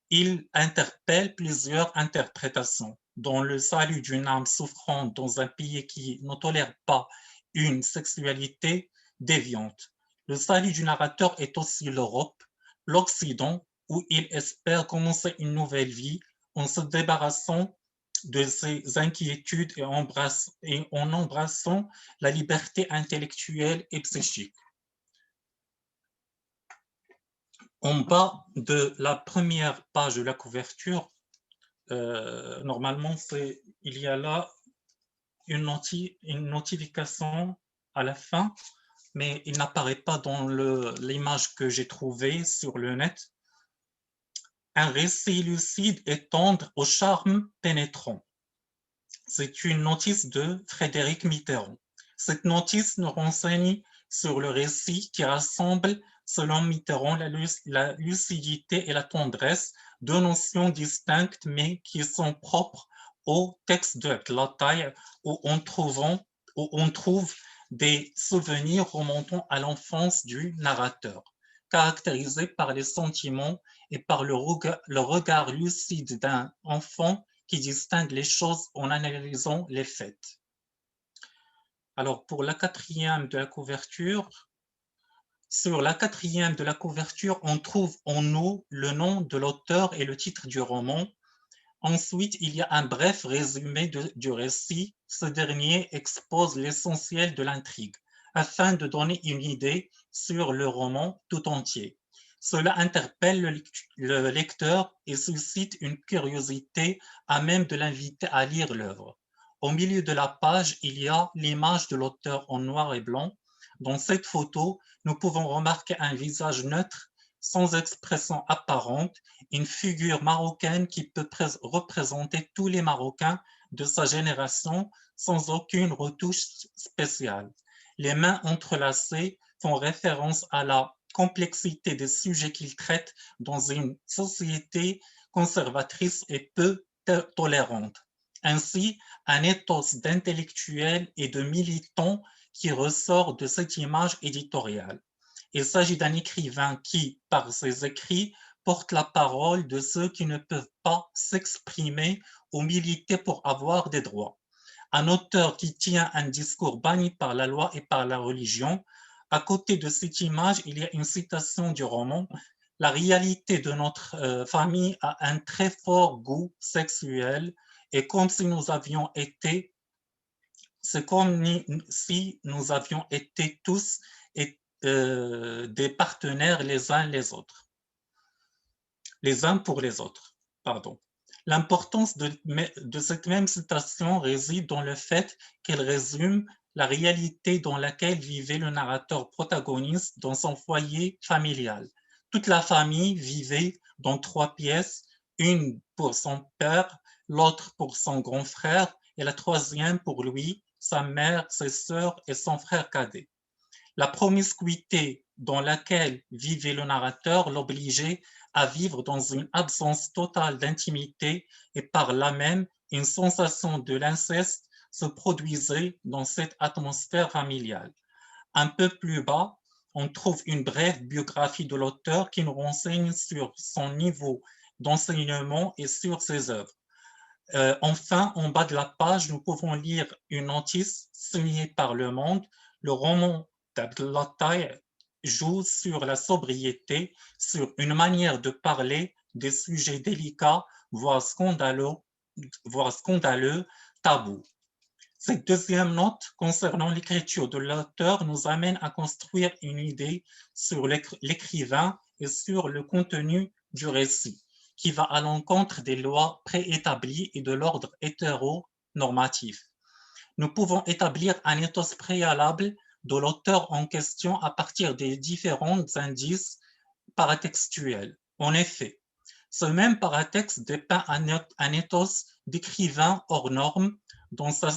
il interpelle plusieurs interprétations, dont le salut d'une âme souffrante dans un pays qui ne tolère pas une sexualité déviante. Le salut du narrateur est aussi l'Europe, l'Occident, où il espère commencer une nouvelle vie en se débarrassant de ses inquiétudes et en embrassant la liberté intellectuelle et psychique. En bas de la première page de la couverture, normalement, il y a là une notification à la fin, mais il n'apparaît pas dans l'image que j'ai trouvée sur le net. Un récit lucide et tendre au charme pénétrant. C'est une notice de Frédéric Mitterrand. Cette notice nous renseigne sur le récit qui rassemble, selon Mitterrand, la lucidité et la tendresse, deux notions distinctes mais qui sont propres au texte de Glataille où on trouve des souvenirs remontant à l'enfance du narrateur, caractérisés par les sentiments et par le regard lucide d'un enfant qui distingue les choses en analysant les faits. Alors, pour la quatrième de la couverture, sur la quatrième de la couverture, on trouve en haut le nom de l'auteur et le titre du roman. Ensuite, il y a un bref résumé du récit. Ce dernier expose l'essentiel de l'intrigue, afin de donner une idée sur le roman tout entier. Cela interpelle le lecteur et suscite une curiosité à même de l'inviter à lire l'œuvre. Au milieu de la page, il y a l'image de l'auteur en noir et blanc. Dans cette photo, nous pouvons remarquer un visage neutre, sans expression apparente, une figure marocaine qui peut représenter tous les Marocains de sa génération sans aucune retouche spéciale. Les mains entrelacées font référence à la complexité des sujets qu'il traite dans une société conservatrice et peu tolérante. Ainsi, un ethos d'intellectuels et de militants qui ressort de cette image éditoriale. Il s'agit d'un écrivain qui, par ses écrits, porte la parole de ceux qui ne peuvent pas s'exprimer ou militer pour avoir des droits. Un auteur qui tient un discours banni par la loi et par la religion. À côté de cette image, il y a une citation du roman. La réalité de notre famille a un très fort goût sexuel et comme si nous avions été, c'est comme si nous avions été tous des partenaires les uns les autres. Les uns pour les autres, pardon. L'importance de cette même citation réside dans le fait qu'elle résume la réalité dans laquelle vivait le narrateur protagoniste dans son foyer familial. Toute la famille vivait dans 3 pièces, une pour son père, l'autre pour son grand frère et la troisième pour lui, sa mère, ses sœurs et son frère cadet. La promiscuité dans laquelle vivait le narrateur l'obligeait à vivre dans une absence totale d'intimité et par là même une sensation de l'inceste se produisait dans cette atmosphère familiale. Un peu plus bas, on trouve une brève biographie de l'auteur qui nous renseigne sur son niveau d'enseignement et sur ses œuvres. Enfin, en bas de la page, nous pouvons lire une notice signée par Le Monde. Le roman d'Abdelattaï joue sur la sobriété, sur une manière de parler des sujets délicats, voire scandaleux, tabous. Cette deuxième note concernant l'écriture de l'auteur nous amène à construire une idée sur l'écrivain et sur le contenu du récit, qui va à l'encontre des lois préétablies et de l'ordre hétéronormatif. Nous pouvons établir un ethos préalable de l'auteur en question à partir des différents indices paratextuels. En effet, ce même paratexte dépeint un ethos d'écrivain hors norme dans sa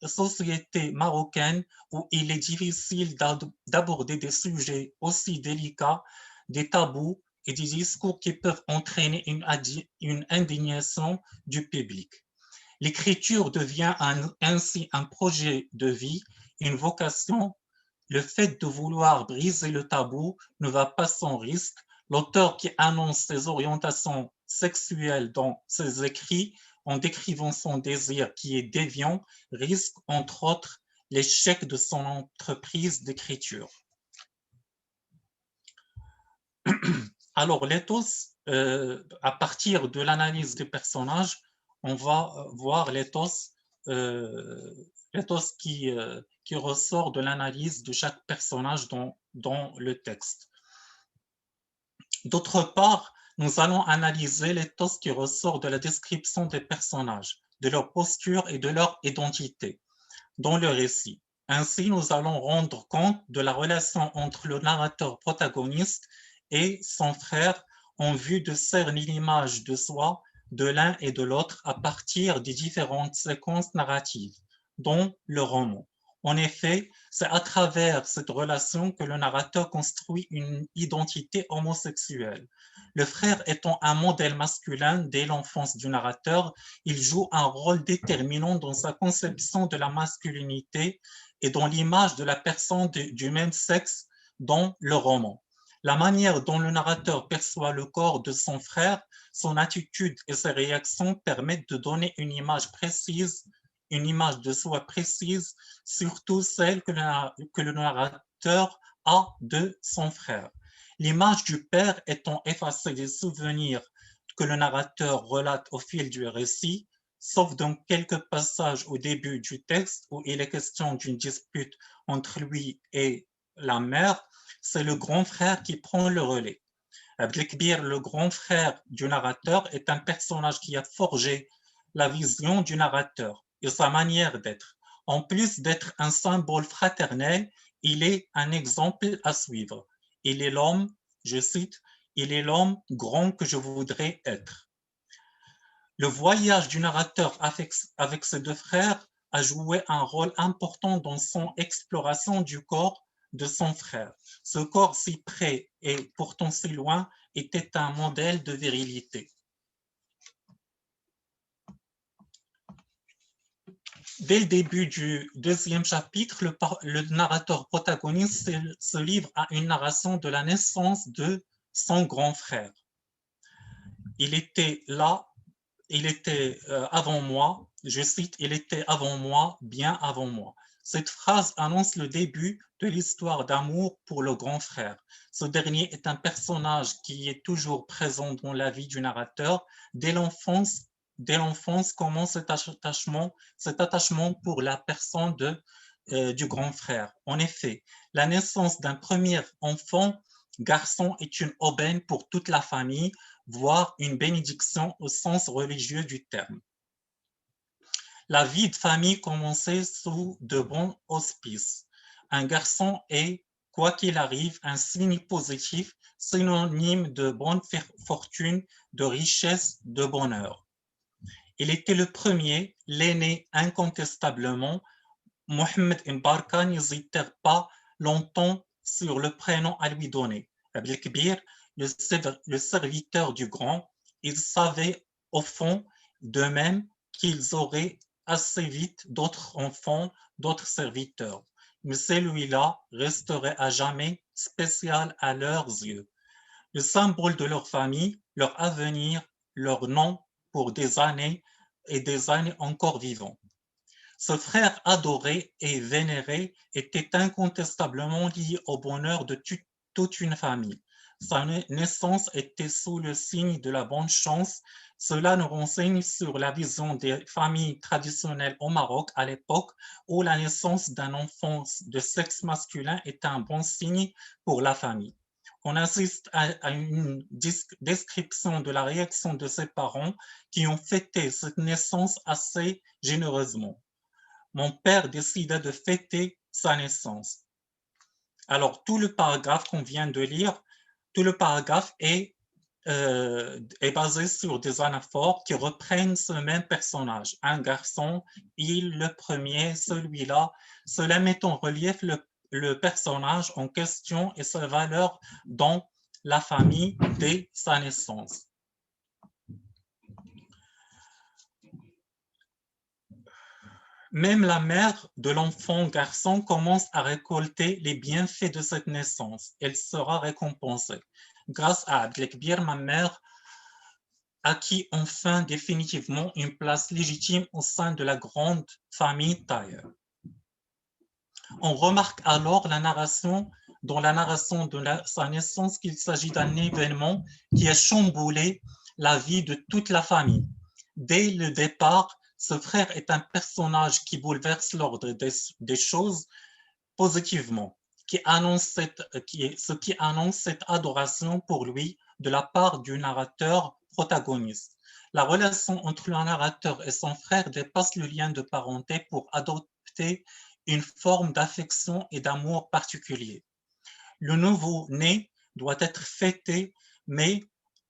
société marocaine où il est difficile d'aborder des sujets aussi délicats, des tabous et des discours qui peuvent entraîner une indignation du public. L'écriture devient ainsi un projet de vie, une vocation. Le fait de vouloir briser le tabou ne va pas sans risque. L'auteur qui annonce ses orientations sexuelles dans ses écrits en décrivant son désir qui est déviant risque entre autres l'échec de son entreprise d'écriture. Alors l'éthos, à partir de l'analyse des personnages, on va voir l'éthos qui ressort de l'analyse de chaque personnage dans le texte. D'autre part, nous allons analyser l'éthos qui ressort de la description des personnages, de leur posture et de leur identité dans le récit. Ainsi, nous allons rendre compte de la relation entre le narrateur protagoniste et son frère en vue de cerner l'image de soi, de l'un et de l'autre à partir des différentes séquences narratives, dont le roman. En effet, c'est à travers cette relation que le narrateur construit une identité homosexuelle. Le frère étant un modèle masculin dès l'enfance du narrateur, il joue un rôle déterminant dans sa conception de la masculinité et dans l'image de la personne du même sexe dans le roman. La manière dont le narrateur perçoit le corps de son frère, son attitude et ses réactions permettent de donner une image précise, une image de soi précise, surtout celle que le narrateur a de son frère. L'image du père étant effacée des souvenirs que le narrateur relate au fil du récit, sauf dans quelques passages au début du texte où il est question d'une dispute entre lui et la mère, c'est le grand frère qui prend le relais. Abdelkbir, le grand frère du narrateur, est un personnage qui a forgé la vision du narrateur et sa manière d'être. En plus d'être un symbole fraternel, il est un exemple à suivre. Il est l'homme, je cite, il est l'homme grand que je voudrais être. Le voyage du narrateur avec ses deux frères a joué un rôle important dans son exploration du corps de son frère. Ce corps si près et pourtant si loin était un modèle de virilité. Dès le début du deuxième chapitre, le narrateur protagoniste se livre à une narration de la naissance de son grand frère. Il était là, il était avant moi, je cite, il était avant moi, bien avant moi. Cette phrase annonce le début de l'histoire d'amour pour le grand frère. Ce dernier est un personnage qui est toujours présent dans la vie du narrateur. Dès l'enfance commence cet attachement pour la personne du grand frère. En effet, la naissance d'un premier enfant garçon est une aubaine pour toute la famille, voire une bénédiction au sens religieux du terme. La vie de famille commençait sous de bons auspices. Un garçon est, quoi qu'il arrive, un signe positif, synonyme de bonne fortune, de richesse, de bonheur. Il était le premier, l'aîné incontestablement. Mohamed Mbarka n'hésitait pas longtemps sur le prénom à lui donner. Abdelkbir, le serviteur du grand, il savait au fond d'eux-mêmes qu'ils auraient assez vite d'autres enfants, d'autres serviteurs. Mais celui-là resterait à jamais spécial à leurs yeux. Le symbole de leur famille, leur avenir, leur nom pour des années et des années encore vivants. Ce frère adoré et vénéré était incontestablement lié au bonheur de toute une famille. Sa naissance était sous le signe de la bonne chance. Cela nous renseigne sur la vision des familles traditionnelles au Maroc à l'époque où la naissance d'un enfant de sexe masculin est un bon signe pour la famille. On assiste à une description de la réaction de ses parents qui ont fêté cette naissance assez généreusement. Mon père décida de fêter sa naissance. Alors, tout le paragraphe qu'on vient de lire, tout le paragraphe est basé sur des anaphores qui reprennent ce même personnage. Un garçon, il, le premier, celui-là. Cela met en relief le personnage en question et sa valeur dans la famille dès sa naissance. Même la mère de l'enfant garçon commence à récolter les bienfaits de cette naissance. Elle sera récompensée. Grâce à Abdelkbir, ma mère acquit enfin définitivement une place légitime au sein de la grande famille Taher. On remarque alors dans la narration de sa naissance qu'il s'agit d'un événement qui a chamboulé la vie de toute la famille. Dès le départ, ce frère est un personnage qui bouleverse l'ordre des choses positivement, ce qui annonce cette adoration pour lui de la part du narrateur protagoniste. La relation entre le narrateur et son frère dépasse le lien de parenté pour adopter une forme d'affection et d'amour particulier. Le nouveau-né doit être fêté, mais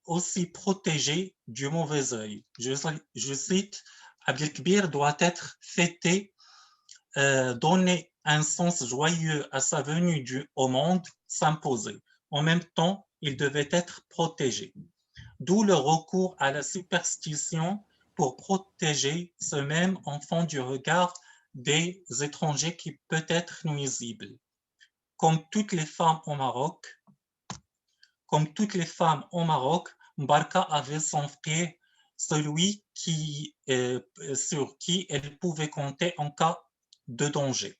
aussi protégé du mauvais œil. Je cite, Abdelkbir doit être fêté, donner un sens joyeux à sa venue au monde, s'imposer. En même temps, il devait être protégé. D'où le recours à la superstition pour protéger ce même enfant du regard des étrangers qui peut être nuisible. Comme toutes les femmes au Maroc, Mbarka avait son frère, celui sur qui elle pouvait compter en cas de danger.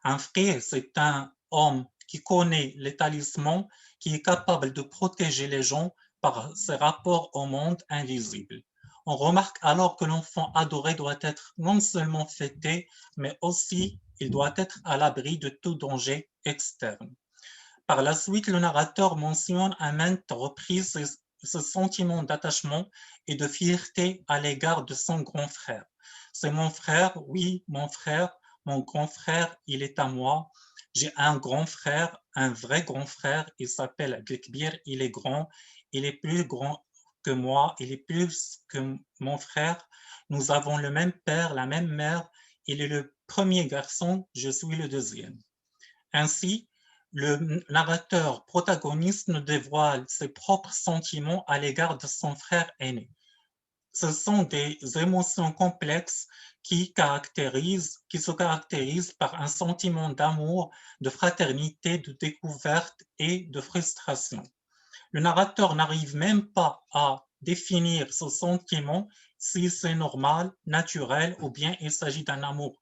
Un frère, c'est un homme qui connaît les talismans, qui est capable de protéger les gens par ses rapports au monde invisible. On remarque alors que l'enfant adoré doit être non seulement fêté, mais aussi il doit être à l'abri de tout danger externe. Par la suite, le narrateur mentionne à maintes reprises ce sentiment d'attachement et de fierté à l'égard de son grand frère. C'est mon frère, oui, mon frère, mon grand frère, il est à moi. J'ai un grand frère, un vrai grand frère, il s'appelle Abdelkbir, il est grand, il est plus grand que moi, il est plus que mon frère. Nous avons le même père, la même mère, il est le premier garçon, je suis le deuxième. Ainsi, le narrateur protagoniste ne dévoile ses propres sentiments à l'égard de son frère aîné. Ce sont des émotions complexes qui se caractérisent par un sentiment d'amour, de fraternité, de découverte et de frustration. Le narrateur n'arrive même pas à définir ce sentiment, si c'est normal, naturel ou bien il s'agit d'un amour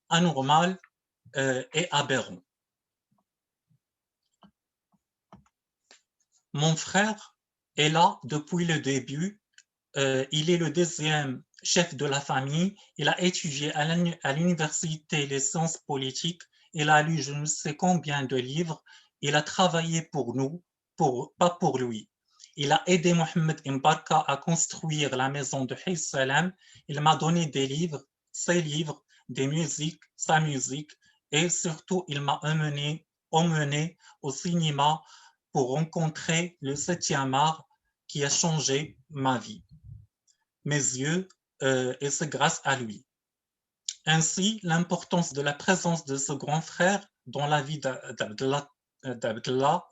anormal et aberrant. Mon frère est là depuis le début. Il est le deuxième chef de la famille. Il a étudié à l'université les sciences politiques. Il a lu je ne sais combien de livres. Il a travaillé pour nous, pas pour lui. Il a aidé Mohamed Mbarka à construire la maison de Hay Salam. Il m'a donné des livres, ses livres, des musiques, sa musique. Et surtout, il m'a emmené au cinéma pour rencontrer le 7e art qui a changé ma vie, mes yeux, et c'est grâce à lui. Ainsi, l'importance de la présence de ce grand frère dans la vie d'Abdallah,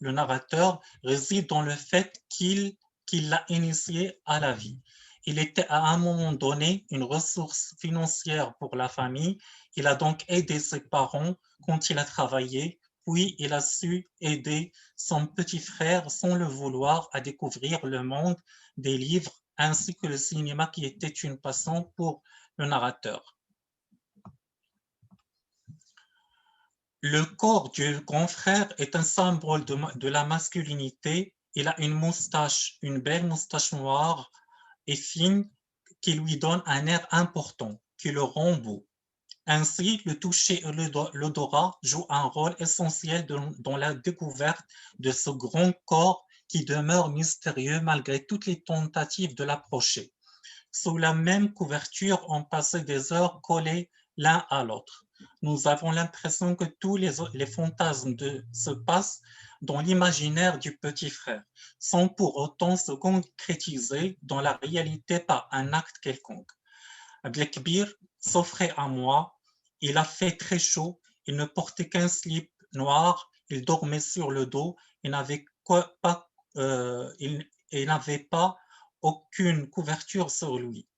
le narrateur, réside dans le fait qu'il l'a initié à la vie. Il était à un moment donné une ressource financière pour la famille. Il a donc aidé ses parents quand il a travaillé, puis il a su aider son petit frère sans le vouloir à découvrir le monde des livres ainsi que le cinéma qui était une passion pour le narrateur. Le corps du grand frère est un symbole de la masculinité. Il a une moustache, une belle moustache noire et fine qui lui donne un air important, qui le rend beau. Ainsi, le toucher et l'odorat jouent un rôle essentiel dans la découverte de ce grand corps qui demeure mystérieux malgré toutes les tentatives de l'approcher. Sous la même couverture, on passait des heures collés l'un à l'autre. Nous avons l'impression que tous les fantasmes se passent dans l'imaginaire du petit frère, sans pour autant se concrétiser dans la réalité par un acte quelconque. Abdelkbir s'offrait à moi, il a fait très chaud, il ne portait qu'un slip noir, il dormait sur le dos, il n'avait pas aucune couverture sur lui.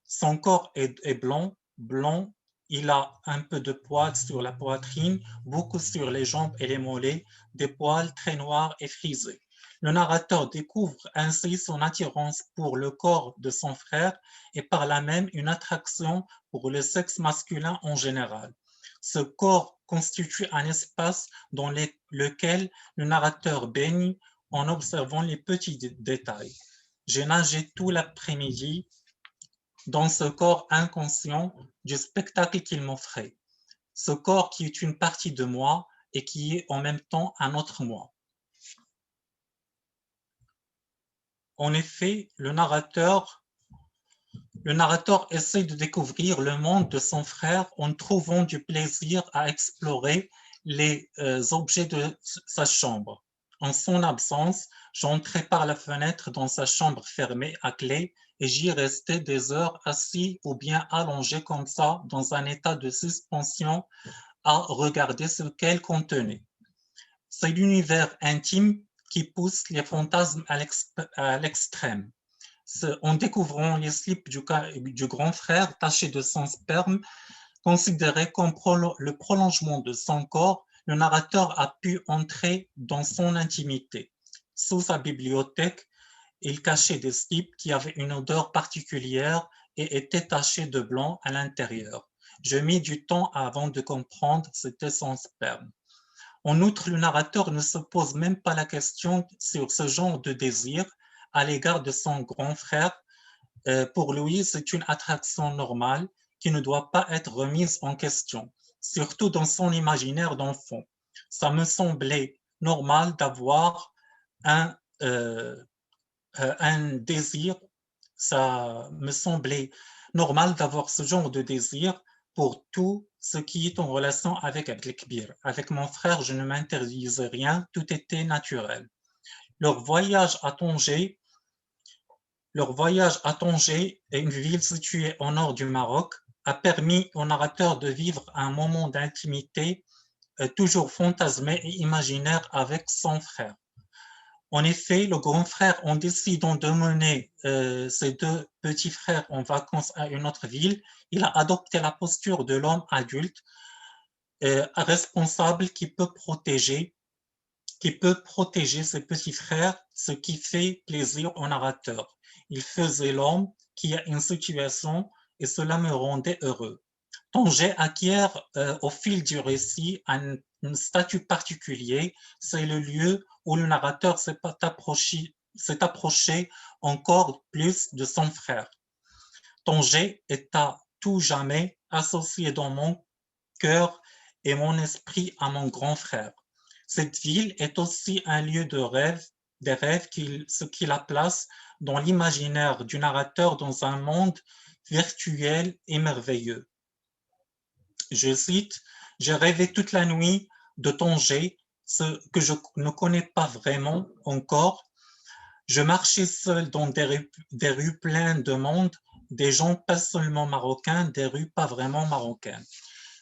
Son corps est blanc, il a un peu de poils sur la poitrine, beaucoup sur les jambes et les mollets, des poils très noirs et frisés. Le narrateur découvre ainsi son attirance pour le corps de son frère et par là même une attraction pour le sexe masculin en général. Ce corps constitue un espace dans lequel le narrateur baigne en observant les petits détails. J'ai nagé tout l'après-midi dans ce corps inconscient du spectacle qu'il m'offrait. Ce corps qui est une partie de moi et qui est en même temps un autre moi. En effet, le narrateur essaie de découvrir le monde de son frère en trouvant du plaisir à explorer les objets de sa chambre, En son absence, j'entrais par la fenêtre dans sa chambre fermée à clé et j'y restais des heures assis ou bien allongé comme ça dans un état de suspension à regarder ce qu'elle contenait. C'est l'univers intime qui pousse les fantasmes à l'extrême. En découvrant les slips du grand frère tachés de son sperme, considéré comme le prolongement de son corps, le narrateur a pu entrer dans son intimité. Sous sa bibliothèque, il cachait des slips qui avaient une odeur particulière et étaient tachés de blanc à l'intérieur. Je mis du temps avant de comprendre que c'était son sperme. En outre, le narrateur ne se pose même pas la question sur ce genre de désir à l'égard de son grand frère. Pour lui, c'est une attraction normale qui ne doit pas être remise en question, surtout dans son imaginaire d'enfant. Ça me semblait normal d'avoir un désir, ça me semblait normal d'avoir ce genre de désir pour tout ce qui est en relation avec Abdelkbir. Avec mon frère, je ne m'interdisais rien, tout était naturel. Leur voyage à Tanger, une ville située au nord du Maroc, a permis au narrateur de vivre un moment d'intimité toujours fantasmé et imaginaire avec son frère. En effet, le grand frère, en décidant de mener ses deux petits frères en vacances à une autre ville, il a adopté la posture de l'homme adulte responsable qui peut protéger ses petits frères, ce qui fait plaisir au narrateur. Il faisait l'homme qui a une situation et cela me rendait heureux. Tanger acquiert au fil du récit un statut particulier, c'est le lieu où le narrateur s'est approché encore plus de son frère. Tanger est à tout jamais associé dans mon cœur et mon esprit à mon grand frère. Cette ville est aussi un lieu de rêve, des rêves, ce qui la place dans l'imaginaire du narrateur dans un monde virtuel et merveilleux. Je cite, « J'ai rêvé toute la nuit de Tanger, ce que je ne connais pas vraiment encore. Je marchais seul dans des rues pleines de monde, des gens pas seulement marocains, des rues pas vraiment marocaines.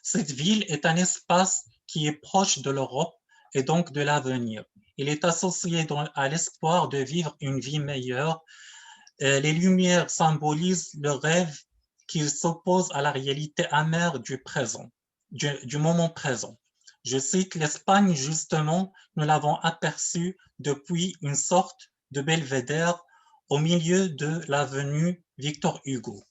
Cette ville est un espace qui est proche de l'Europe et donc de l'avenir. Il est associé à l'espoir de vivre une vie meilleure. Les lumières symbolisent le rêve qui s'oppose à la réalité amère du présent, du moment présent. Je cite, l'Espagne, justement, nous l'avons aperçue depuis une sorte de belvédère au milieu de l'avenue Victor Hugo.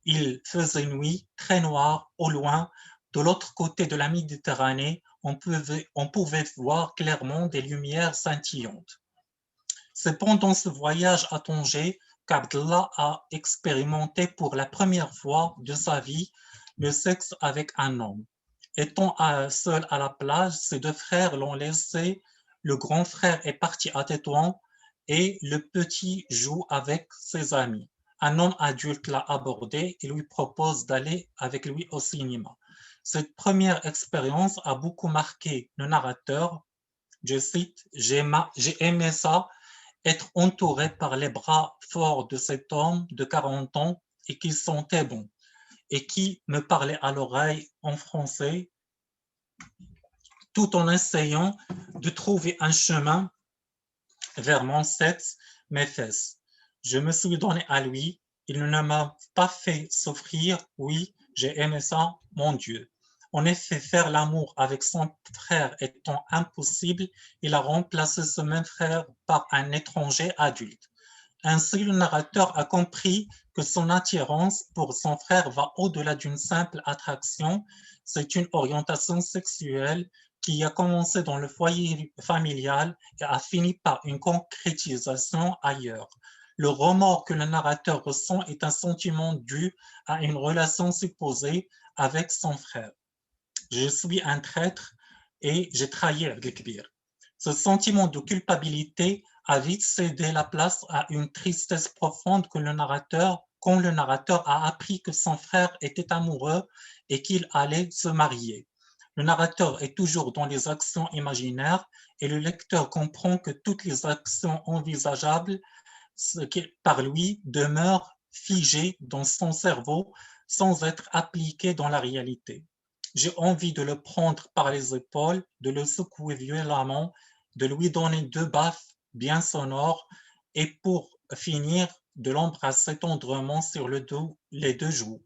Il faisait nuit, très noir, au loin, de l'autre côté de la Méditerranée, on pouvait voir clairement des lumières scintillantes. C'est pendant ce voyage à Tanger qu'Abdallah a expérimenté pour la première fois de sa vie le sexe avec un homme. Étant seul à la plage, ses deux frères l'ont laissé, le grand frère est parti à Tétouan et le petit joue avec ses amis. Un homme adulte l'a abordé et lui propose d'aller avec lui au cinéma. Cette première expérience a beaucoup marqué le narrateur. Je cite, j'ai aimé ça, être entouré par les bras forts de cet homme de 40 ans et qui sentait bon et qui me parlait à l'oreille en français tout en essayant de trouver un chemin vers mon sexe, mes fesses. Je me suis donné à lui, il ne m'a pas fait souffrir, oui, j'ai aimé ça, mon Dieu. En effet, faire l'amour avec son frère étant impossible, il a remplacé ce même frère par un étranger adulte. Ainsi, le narrateur a compris que son attirance pour son frère va au-delà d'une simple attraction, c'est une orientation sexuelle qui a commencé dans le foyer familial et a fini par une concrétisation ailleurs. Le remords que le narrateur ressent est un sentiment dû à une relation supposée avec son frère. Je suis un traître et j'ai trahi Abdelkbir. Ce sentiment de culpabilité a vite cédé la place à une tristesse profonde quand le narrateur a appris que son frère était amoureux et qu'il allait se marier. Le narrateur est toujours dans les actions imaginaires et le lecteur comprend que toutes les actions envisageables par lui demeurent figées dans son cerveau sans être appliquées dans la réalité. J'ai envie de le prendre par les épaules, de le secouer violemment, de lui donner 2 baffes bien sonores et pour finir, de l'embrasser tendrement sur les 2 joues.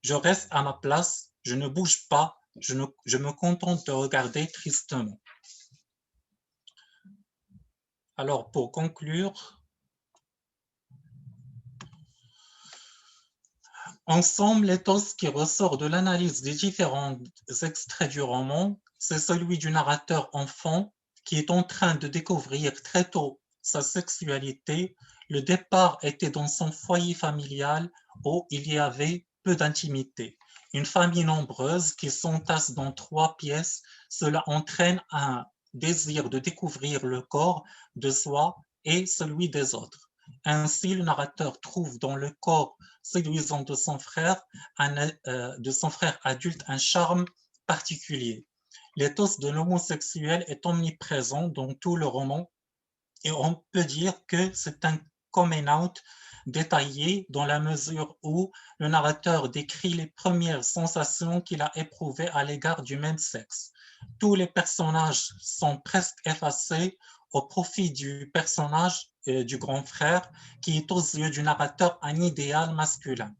Je reste à ma place, je ne bouge pas, je me contente de regarder tristement. Alors, pour conclure, ensemble, l'éthos qui ressort de l'analyse des différents extraits du roman, c'est celui du narrateur enfant qui est en train de découvrir très tôt sa sexualité. Le départ était dans son foyer familial où il y avait peu d'intimité. Une famille nombreuse qui s'entasse dans 3 pièces, cela entraîne un désir de découvrir le corps de soi et celui des autres. Ainsi, le narrateur trouve dans le corps séduisant de son frère adulte un charme particulier. L'éthos de l'homosexuel est omniprésent dans tout le roman et on peut dire que c'est un coming out détaillé dans la mesure où le narrateur décrit les premières sensations qu'il a éprouvées à l'égard du même sexe. Tous les personnages sont presque effacés au profit du personnage du grand frère qui est aux yeux du narrateur un idéal masculin.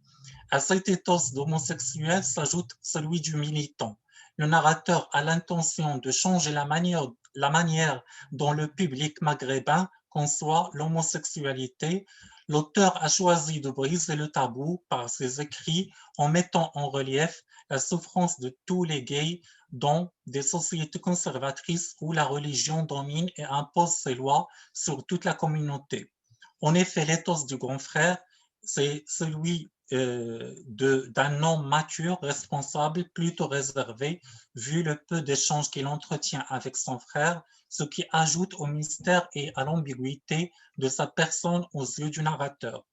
À cet ethos d'homosexuel s'ajoute celui du militant. Le narrateur a l'intention de changer la manière dont le public maghrébin conçoit l'homosexualité. L'auteur a choisi de briser le tabou par ses écrits en mettant en relief la souffrance de tous les gays dans des sociétés conservatrices où la religion domine et impose ses lois sur toute la communauté. En effet, l'éthos du grand frère, c'est celui d'un homme mature, responsable, plutôt réservé, vu le peu d'échanges qu'il entretient avec son frère, ce qui ajoute au mystère et à l'ambiguïté de sa personne aux yeux du narrateur.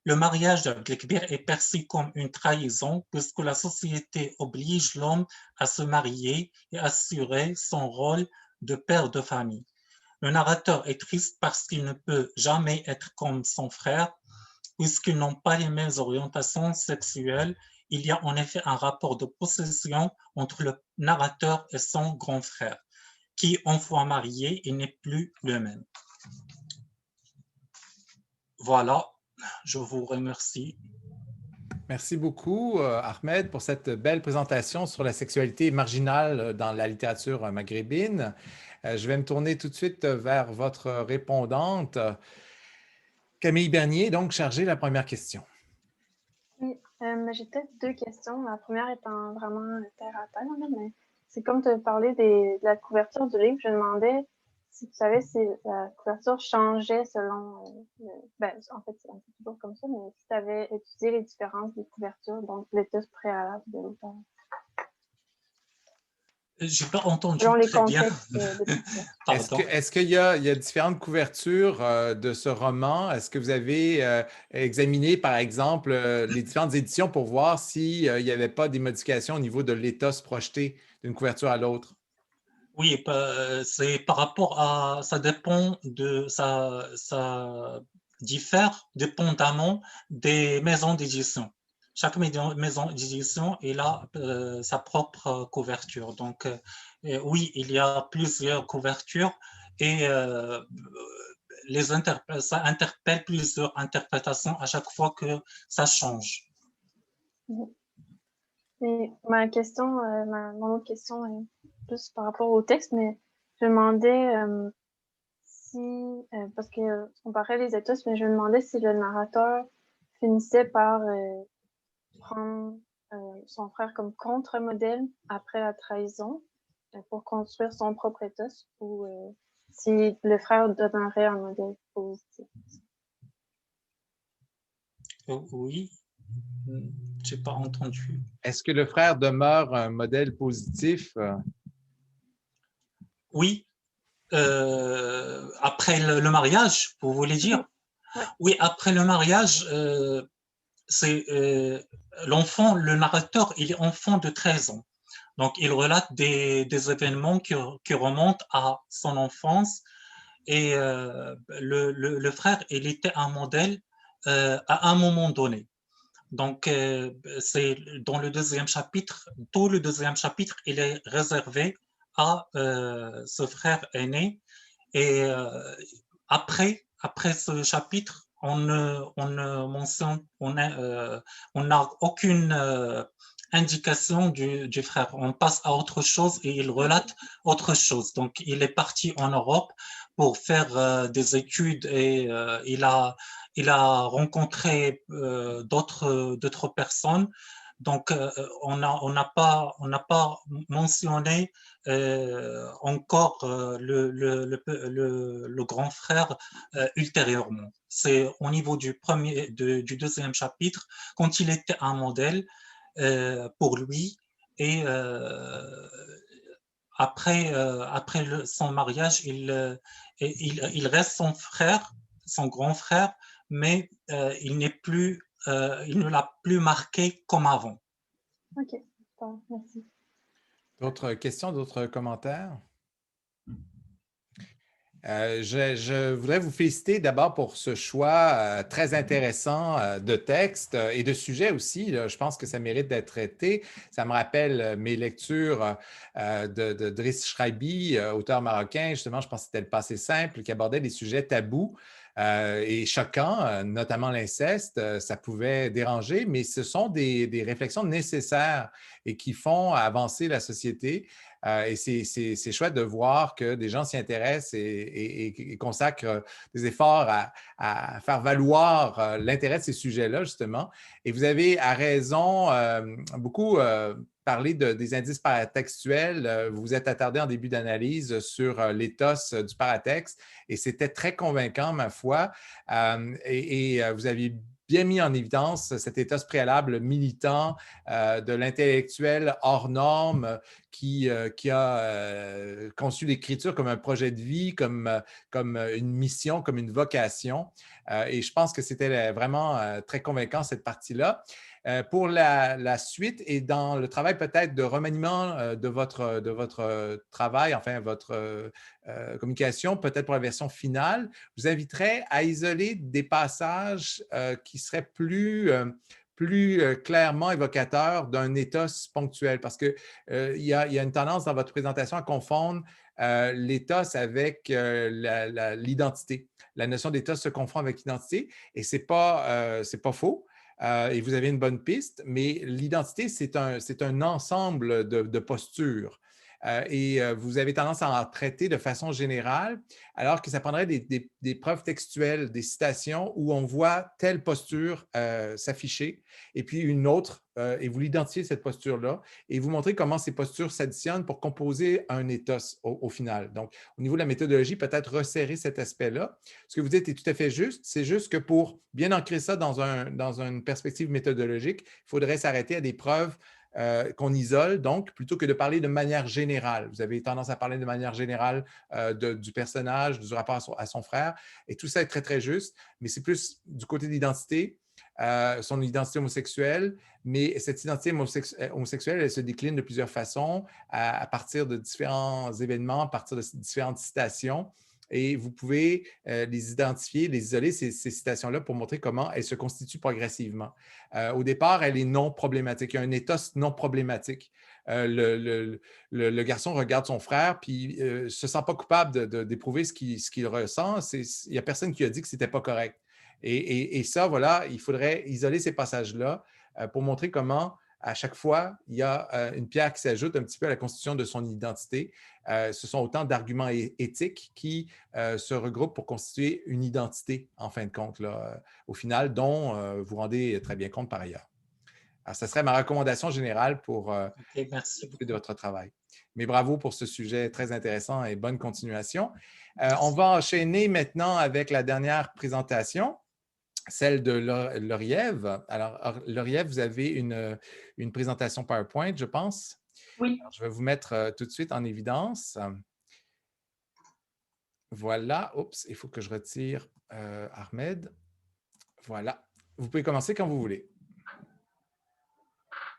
Le mariage d'Abdelkbir est perçu comme une trahison puisque la société oblige l'homme à se marier et assurer son rôle de père de famille. Le narrateur est triste parce qu'il ne peut jamais être comme son frère, puisqu'ils n'ont pas les mêmes orientations sexuelles. Il y a en effet un rapport de possession entre le narrateur et son grand frère, qui, une fois marié, il n'est plus le même. Voilà, je vous remercie. Merci beaucoup, Ahmed, pour cette belle présentation sur la sexualité marginale dans la littérature maghrébine. Je vais me tourner tout de suite vers votre répondante. Camille Bernier, donc, chargée la première question. Oui, j'ai peut-être 2 questions. La première étant vraiment terre à terre, mais c'est comme tu parlais de la couverture du livre, je me demandais si tu savais si la couverture changeait selon... en fait, c'est un peu toujours comme ça, mais si tu avais étudié les différences des couvertures, donc l'éthos préalable de l'auteur. Je n'ai pas entendu Selon les très bien. contextes de Est-ce qu'il y a différentes couvertures de ce roman? Est-ce que vous avez examiné, par exemple, les différentes éditions pour voir s'il n'y avait pas des modifications au niveau de l'éthos projeté d'une couverture à l'autre? Oui, c'est par rapport à... Ça dépend de... Ça diffère dépendamment des maisons d'édition. Chaque maison d'édition a sa propre couverture. Donc, oui, il y a plusieurs couvertures et ça interpelle plusieurs interprétations à chaque fois que ça change. Et mon autre question est plus par rapport au texte, mais je me demandais parce que on parlait des ethos, mais je me demandais si le narrateur finissait par prendre son frère comme contre-modèle après la trahison pour construire son propre ethos ou si le frère demeurait un modèle positif. Oui, je n'ai pas entendu. Est-ce que le frère demeure un modèle positif? Oui. Après le mariage, vous voulez dire? Ouais. Oui, après le mariage, c'est l'enfant, le narrateur, il est enfant de 13 ans. Donc, il relate des événements qui remontent à son enfance. Et le frère, il était un modèle à un moment donné. Donc, c'est dans le deuxième chapitre, tout le deuxième chapitre, il est réservé à ce frère aîné. Et après ce chapitre, on mentionne, on n'a aucune indication du frère. On passe à autre chose et il relate autre chose. Donc, il est parti en Europe pour faire des études et il a rencontré d'autres personnes. Donc, on n'a pas mentionné encore le grand frère ultérieurement. C'est au niveau du deuxième chapitre, quand il était un modèle pour lui, et après son mariage, il reste son frère, son grand frère, mais il ne l'a plus marqué comme avant. OK, bon, merci. D'autres questions, d'autres commentaires? Je voudrais vous féliciter d'abord pour ce choix très intéressant de texte et de sujet aussi. Là. Je pense que ça mérite d'être traité. Ça me rappelle mes lectures de Driss Schreibi, auteur marocain. Justement, je pense que c'était Le passé simple, qui abordait des sujets tabous et choquants, notamment l'inceste. Ça pouvait déranger, mais ce sont des réflexions nécessaires et qui font avancer la société. Et c'est chouette de voir que des gens s'y intéressent et consacrent des efforts à faire valoir l'intérêt de ces sujets-là, justement. Et vous avez, à raison, beaucoup parlé des indices paratextuels. Vous vous êtes attardé en début d'analyse sur l'éthos du paratexte et c'était très convaincant, ma foi. Vous aviez bien mis en évidence cet éthos préalable militant de l'intellectuel hors norme qui a conçu l'écriture comme un projet de vie, comme une mission, comme une vocation. Et je pense que c'était vraiment très convaincant, cette partie-là. Pour la suite et dans le travail peut-être de remaniement de votre travail, enfin votre communication, peut-être pour la version finale, je vous inviterais à isoler des passages qui seraient plus clairement évocateurs d'un ethos ponctuel parce qu'il y a une tendance dans votre présentation à confondre l'ethos avec l'identité. La notion d'ethos se confond avec l'identité et ce n'est pas faux. Et vous avez une bonne piste, mais l'identité, c'est un ensemble de postures. Vous avez tendance à en traiter de façon générale, alors que ça prendrait des preuves textuelles, des citations où on voit telle posture s'afficher, et puis une autre, et vous l'identifiez cette posture-là, et vous montrez comment ces postures s'additionnent pour composer un ethos au final. Donc, au niveau de la méthodologie, peut-être resserrer cet aspect-là. Ce que vous dites est tout à fait juste. C'est juste que pour bien ancrer ça dans une perspective méthodologique, il faudrait s'arrêter à des preuves qu'on isole, donc, plutôt que de parler de manière générale. Vous avez tendance à parler de manière générale du personnage, du rapport à son frère, et tout ça est très, très juste, mais c'est plus du côté de l'identité, son identité homosexuelle, mais cette identité homosexuelle, elle se décline de plusieurs façons à partir de différents événements, à partir de différentes citations. Et vous pouvez les identifier, les isoler, ces citations-là, pour montrer comment elles se constituent progressivement. Au départ, elle est non problématique. Il y a un ethos non problématique. Le garçon regarde son frère, puis ne se sent pas coupable d'éprouver ce qu'il ressent. Il n'y a personne qui a dit que ce n'était pas correct. Et ça, voilà, il faudrait isoler ces passages-là pour montrer comment, à chaque fois, il y a une pierre qui s'ajoute un petit peu à la constitution de son identité. Ce sont autant d'arguments éthiques qui se regroupent pour constituer une identité, en fin de compte, là, au final, dont vous rendez très bien compte par ailleurs. Alors, ce serait ma recommandation générale pour Merci beaucoup. de votre travail. Mais bravo pour ce sujet très intéressant et bonne continuation. On va enchaîner maintenant avec la dernière présentation, celle de Lauriève. Alors, Lauriève, vous avez une présentation PowerPoint, je pense. Oui. Alors, je vais vous mettre tout de suite en évidence. Voilà. Oups, il faut que je retire Ahmed. Voilà. Vous pouvez commencer quand vous voulez.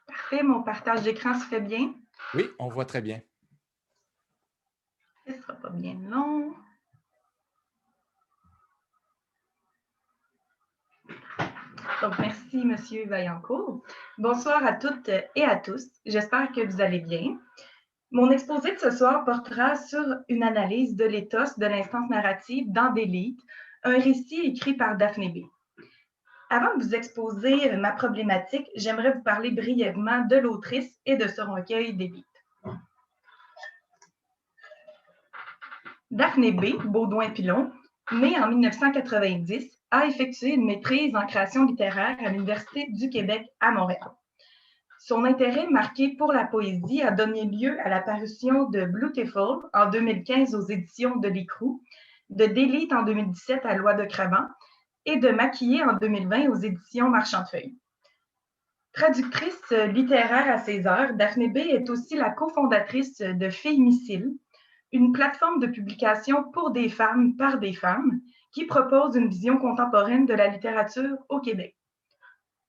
Parfait, mon partage d'écran se fait bien. Oui, on voit très bien. Ce ne sera pas bien long. Donc, merci, M. Vaillancourt. Bonsoir à toutes et à tous. J'espère que vous allez bien. Mon exposé de ce soir portera sur une analyse de l'éthos de l'instance narrative dans Délite, un récit écrit par Daphné B. Avant de vous exposer ma problématique, j'aimerais vous parler brièvement de l'autrice et de son recueil Délite. Daphné B. Baudouin-Pilon, née en 1990, a effectué une maîtrise en création littéraire à l'Université du Québec à Montréal. Son intérêt marqué pour la poésie a donné lieu à la parution de Bluetiful en 2015 aux éditions de l'Écrou, de Délite en 2017 à Loi de Cravant et de Maquillé en 2020 aux éditions Marchand de Feuilles. Traductrice littéraire à ses heures, Daphné B. est aussi la cofondatrice de Fémicile, une plateforme de publication pour des femmes par des femmes qui propose une vision contemporaine de la littérature au Québec.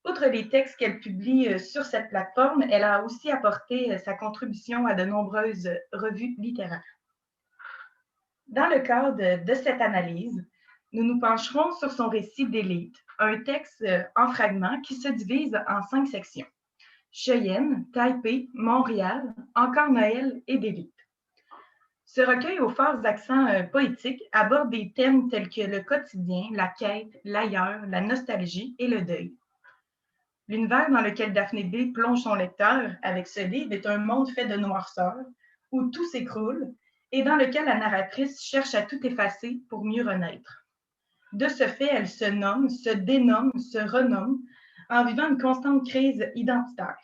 Outre les textes qu'elle publie sur cette plateforme, elle a aussi apporté sa contribution à de nombreuses revues littéraires. Dans le cadre de cette analyse, nous nous pencherons sur son récit Délite, un texte en fragments qui se divise en 5 sections. Cheyenne, Taipei, Montréal, Encore Noël et Délite. Ce recueil aux forts accents poétiques aborde des thèmes tels que le quotidien, la quête, l'ailleurs, la nostalgie et le deuil. L'univers dans lequel Daphné B. plonge son lecteur avec ce livre est un monde fait de noirceur, où tout s'écroule et dans lequel la narratrice cherche à tout effacer pour mieux renaître. De ce fait, elle se nomme, se dénomme, se renomme en vivant une constante crise identitaire.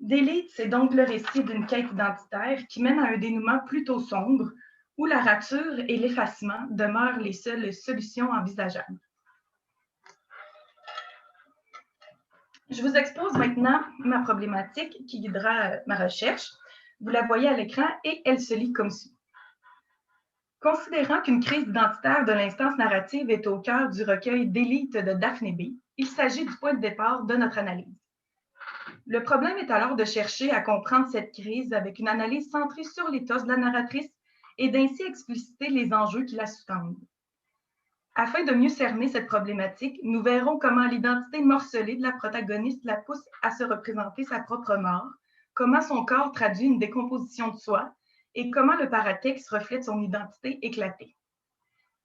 Délite, c'est donc le récit d'une quête identitaire qui mène à un dénouement plutôt sombre où la rature et l'effacement demeurent les seules solutions envisageables. Je vous expose maintenant ma problématique qui guidera ma recherche. Vous la voyez à l'écran et elle se lit comme suit. Considérant qu'une crise identitaire de l'instance narrative est au cœur du recueil Délite de Daphné B., il s'agit du point de départ de notre analyse. Le problème est alors de chercher à comprendre cette crise avec une analyse centrée sur l'éthos de la narratrice et d'ainsi expliciter les enjeux qui la sous-tendent. Afin de mieux cerner cette problématique, nous verrons comment l'identité morcelée de la protagoniste la pousse à se représenter sa propre mort, comment son corps traduit une décomposition de soi et comment le paratexte reflète son identité éclatée.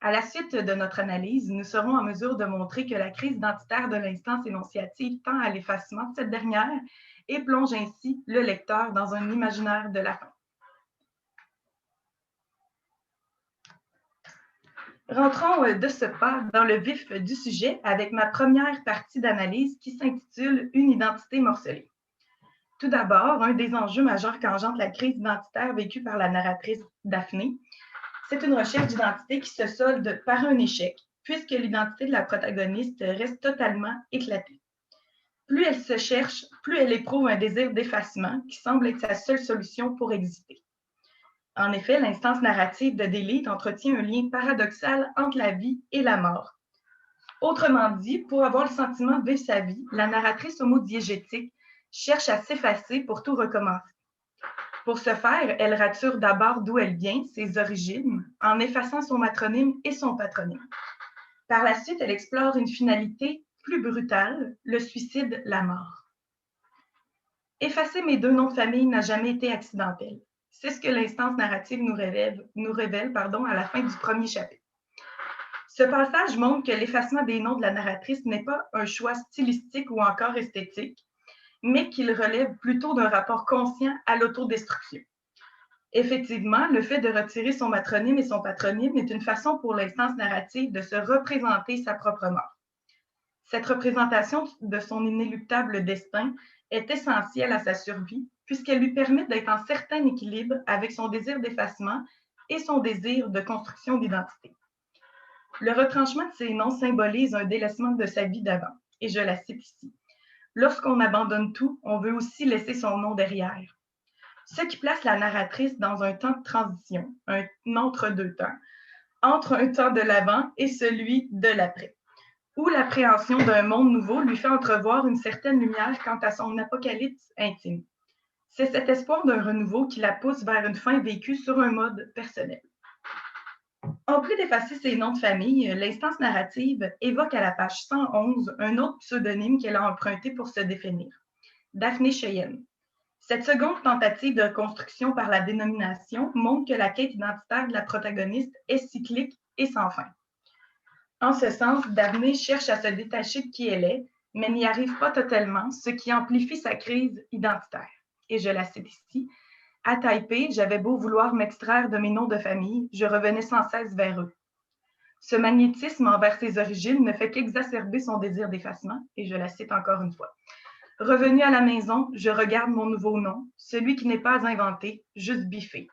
À la suite de notre analyse, nous serons en mesure de montrer que la crise identitaire de l'instance énonciative tend à l'effacement de cette dernière et plonge ainsi le lecteur dans un imaginaire de la fin. Rentrons de ce pas dans le vif du sujet avec ma première partie d'analyse qui s'intitule « Une identité morcelée ». Tout d'abord, un des enjeux majeurs qu'engendre la crise identitaire vécue par la narratrice Daphné, c'est une recherche d'identité qui se solde par un échec, puisque l'identité de la protagoniste reste totalement éclatée. Plus elle se cherche, plus elle éprouve un désir d'effacement qui semble être sa seule solution pour exister. En effet, l'instance narrative de Délite entretient un lien paradoxal entre la vie et la mort. Autrement dit, pour avoir le sentiment de vivre sa vie, la narratrice homodiégétique cherche à s'effacer pour tout recommencer. Pour ce faire, elle rature d'abord d'où elle vient, ses origines, en effaçant son matronyme et son patronyme. Par la suite, elle explore une finalité plus brutale, le suicide, la mort. Effacer mes 2 noms de famille n'a jamais été accidentel. C'est ce que l'instance narrative nous révèle à la fin du premier chapitre. Ce passage montre que l'effacement des noms de la narratrice n'est pas un choix stylistique ou encore esthétique, mais qu'il relève plutôt d'un rapport conscient à l'autodestruction. Effectivement, le fait de retirer son matronyme et son patronyme est une façon pour l'instance narrative de se représenter sa propre mort. Cette représentation de son inéluctable destin est essentielle à sa survie, puisqu'elle lui permet d'être en certain équilibre avec son désir d'effacement et son désir de construction d'identité. Le retranchement de ses noms symbolise un délaissement de sa vie d'avant, et je la cite ici. Lorsqu'on abandonne tout, on veut aussi laisser son nom derrière. Ce qui place la narratrice dans un temps de transition, un entre-deux temps, entre un temps de l'avant et celui de l'après, où l'appréhension d'un monde nouveau lui fait entrevoir une certaine lumière quant à son apocalypse intime. C'est cet espoir d'un renouveau qui la pousse vers une fin vécue sur un mode personnel. En plus d'effacer ses noms de famille, l'instance narrative évoque à la page 111 un autre pseudonyme qu'elle a emprunté pour se définir, Daphné Cheyenne. Cette seconde tentative de reconstruction par la dénomination montre que la quête identitaire de la protagoniste est cyclique et sans fin. En ce sens, Daphné cherche à se détacher de qui elle est, mais n'y arrive pas totalement, ce qui amplifie sa crise identitaire. Et je la cite ici. À Taipei, j'avais beau vouloir m'extraire de mes noms de famille, je revenais sans cesse vers eux. Ce magnétisme envers ses origines ne fait qu'exacerber son désir d'effacement, et je la cite encore une fois. Revenu à la maison, je regarde mon nouveau nom, celui qui n'est pas inventé, juste biffé.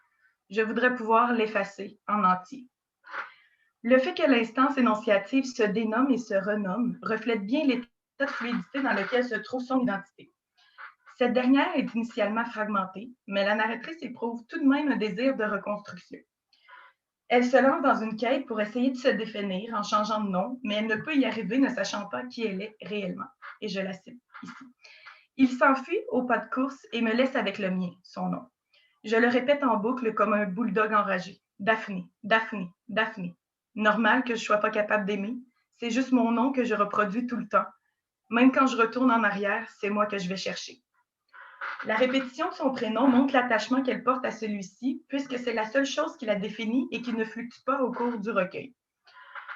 Je voudrais pouvoir l'effacer en entier. Le fait que l'instance énonciative se dénomme et se renomme reflète bien l'état de fluidité dans lequel se trouve son identité. Cette dernière est initialement fragmentée, mais la narratrice éprouve tout de même un désir de reconstruction. Elle se lance dans une quête pour essayer de se définir en changeant de nom, mais elle ne peut y arriver ne sachant pas qui elle est réellement. Et je la cite ici. Il s'enfuit au pas de course et me laisse avec le mien, son nom. Je le répète en boucle comme un bulldog enragé. Daphné, Daphné, Daphné. Normal que je ne sois pas capable d'aimer. C'est juste mon nom que je reproduis tout le temps. Même quand je retourne en arrière, c'est moi que je vais chercher. La répétition de son prénom montre l'attachement qu'elle porte à celui-ci, puisque c'est la seule chose qui la définit et qui ne fluctue pas au cours du recueil.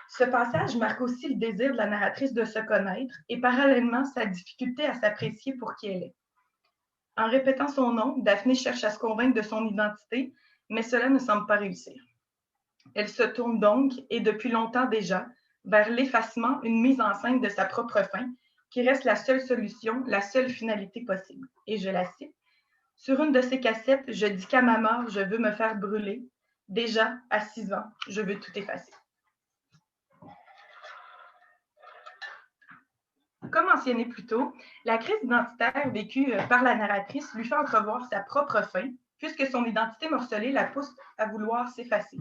Ce passage marque aussi le désir de la narratrice de se connaître et parallèlement sa difficulté à s'apprécier pour qui elle est. En répétant son nom, Daphné cherche à se convaincre de son identité, mais cela ne semble pas réussir. Elle se tourne donc, et depuis longtemps déjà, vers l'effacement, une mise en scène de sa propre fin, qui reste la seule solution, la seule finalité possible. Et je la cite. Sur une de ces cassettes, je dis qu'à ma mort, je veux me faire brûler. Déjà, à 6 ans, je veux tout effacer. Comme mentionné plus tôt, la crise identitaire vécue par la narratrice lui fait entrevoir sa propre fin, puisque son identité morcelée la pousse à vouloir s'effacer.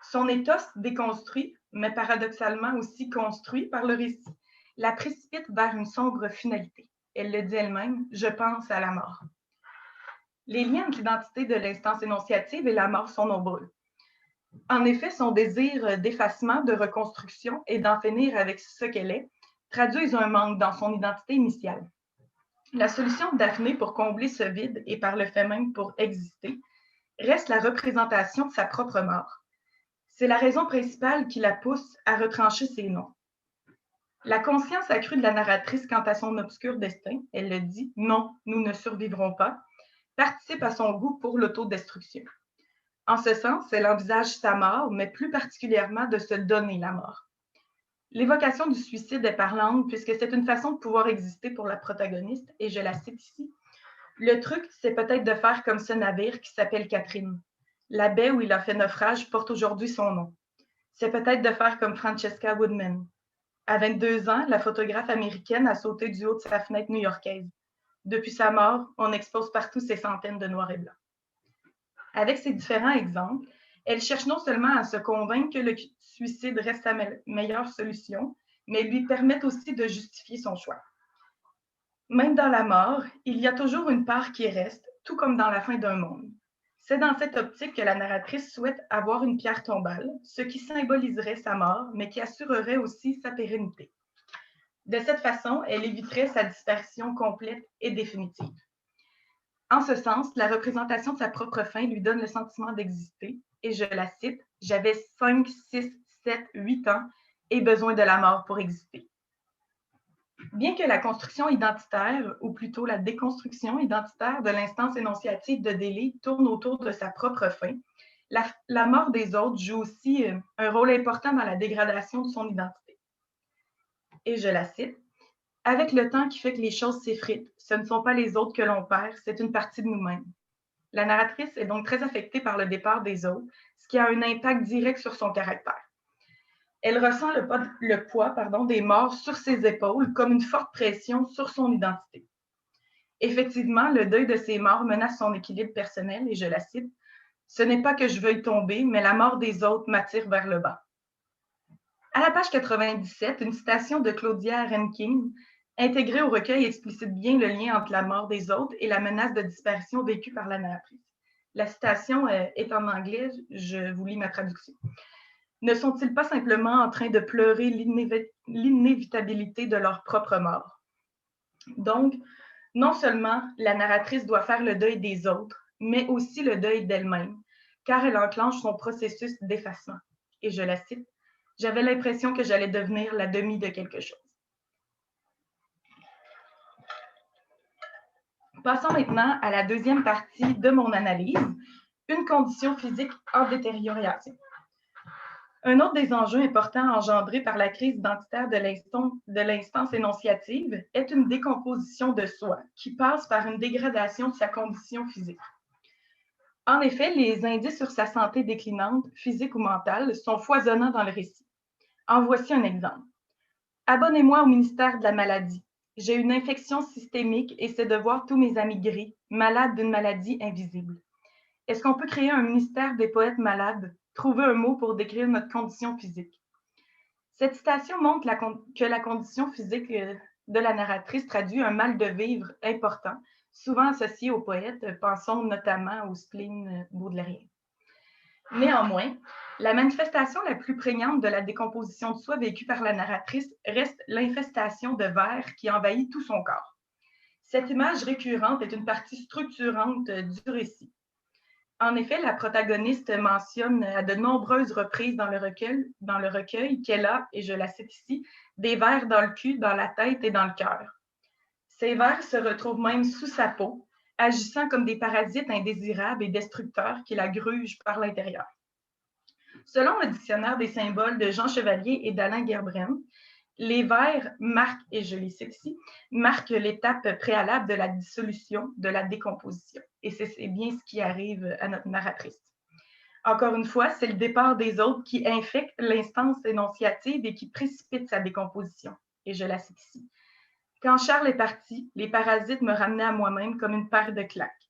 Son éthos déconstruit, mais paradoxalement aussi construit par le récit, la précipite vers une sombre finalité. Elle le dit elle-même, je pense à la mort. Les liens entre l'identité de l'instance énonciative et la mort sont nombreux. En effet, son désir d'effacement, de reconstruction et d'en finir avec ce qu'elle est, traduisent un manque dans son identité initiale. La solution de Daphné pour combler ce vide et par le fait même pour exister reste la représentation de sa propre mort. C'est la raison principale qui la pousse à retrancher ses noms. La conscience accrue de la narratrice quant à son obscur destin, elle le dit, non, nous ne survivrons pas, participe à son goût pour l'autodestruction. En ce sens, elle envisage sa mort, mais plus particulièrement de se donner la mort. L'évocation du suicide est parlante puisque c'est une façon de pouvoir exister pour la protagoniste, et je la cite ici. Le truc, c'est peut-être de faire comme ce navire qui s'appelle Catherine. La baie où il a fait naufrage porte aujourd'hui son nom. C'est peut-être de faire comme Francesca Woodman. À 22 ans, la photographe américaine a sauté du haut de sa fenêtre new-yorkaise. Depuis sa mort, on expose partout ces centaines de noirs et blancs. Avec ces différents exemples, elle cherche non seulement à se convaincre que le suicide reste sa meilleure solution, mais lui permet aussi de justifier son choix. Même dans la mort, il y a toujours une part qui reste, tout comme dans la fin d'un monde. C'est dans cette optique que la narratrice souhaite avoir une pierre tombale, ce qui symboliserait sa mort, mais qui assurerait aussi sa pérennité. De cette façon, elle éviterait sa disparition complète et définitive. En ce sens, la représentation de sa propre fin lui donne le sentiment d'exister, et je la cite, « J'avais 5, 6, 7, 8 ans et besoin de la mort pour exister ». Bien que la construction identitaire, ou plutôt la déconstruction identitaire de l'instance énonciative de Délé tourne autour de sa propre fin, la mort des autres joue aussi un rôle important dans la dégradation de son identité. Et je la cite, « Avec le temps qui fait que les choses s'effritent, ce ne sont pas les autres que l'on perd, c'est une partie de nous-mêmes. » La narratrice est donc très affectée par le départ des autres, ce qui a un impact direct sur son caractère. Elle ressent le poids des morts sur ses épaules comme une forte pression sur son identité. Effectivement, le deuil de ces morts menace son équilibre personnel, et je la cite, « Ce n'est pas que je veuille tomber, mais la mort des autres m'attire vers le bas. » À la page 97, une citation de Claudia Rankine Intégré au recueil explicite bien le lien entre la mort des autres et la menace de disparition vécue par la narratrice. La citation est en anglais, je vous lis ma traduction. Ne sont-ils pas simplement en train de pleurer l'inévitabilité de leur propre mort? Donc, non seulement la narratrice doit faire le deuil des autres, mais aussi le deuil d'elle-même, car elle enclenche son processus d'effacement. Et je la cite, « J'avais l'impression que j'allais devenir la demi de quelque chose. » Passons maintenant à la deuxième partie de mon analyse, une condition physique en détérioration. Un autre des enjeux importants engendrés par la crise identitaire de l'instance énonciative est une décomposition de soi qui passe par une dégradation de sa condition physique. En effet, les indices sur sa santé déclinante, physique ou mentale, sont foisonnants dans le récit. En voici un exemple. Abonnez-moi au ministère de la maladie. J'ai une infection systémique et c'est de voir tous mes amis gris, malades d'une maladie invisible. Est-ce qu'on peut créer un ministère des poètes malades? Trouver un mot pour décrire notre condition physique. Cette citation montre que la condition physique de la narratrice traduit un mal de vivre important, souvent associé au poète, pensons notamment au spleen baudelairien. Néanmoins, la manifestation la plus prégnante de la décomposition de soi vécue par la narratrice reste l'infestation de vers qui envahit tout son corps. Cette image récurrente est une partie structurante du récit. En effet, la protagoniste mentionne à de nombreuses reprises dans le recueil qu'elle a, et je la cite ici, des vers dans le cul, dans la tête et dans le cœur. Ces vers se retrouvent même sous sa peau, agissant comme des parasites indésirables et destructeurs qui la grugent par l'intérieur. Selon le dictionnaire des symboles de Jean Chevalier et d'Alain Gerbren, les vers marquent, et je les cite ici, marquent l'étape préalable de la dissolution, de la décomposition. Et c'est bien ce qui arrive à notre narratrice. Encore une fois, c'est le départ des autres qui infecte l'instance énonciative et qui précipite sa décomposition. Et je la cite ici. Quand Charles est parti, les parasites me ramenaient à moi-même comme une paire de claques.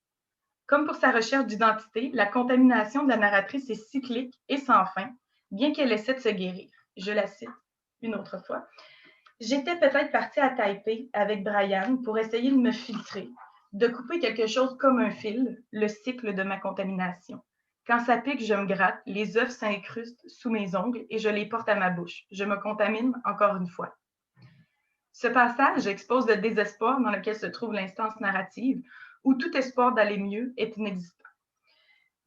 Comme pour sa recherche d'identité, la contamination de la narratrice est cyclique et sans fin, bien qu'elle essaie de se guérir. Je la cite une autre fois. J'étais peut-être partie à Taipei avec Brian pour essayer de me filtrer, de couper quelque chose comme un fil, le cycle de ma contamination. Quand ça pique, je me gratte, les œufs s'incrustent sous mes ongles et je les porte à ma bouche. Je me contamine encore une fois. Ce passage expose le désespoir dans lequel se trouve l'instance narrative, où tout espoir d'aller mieux est inexistant.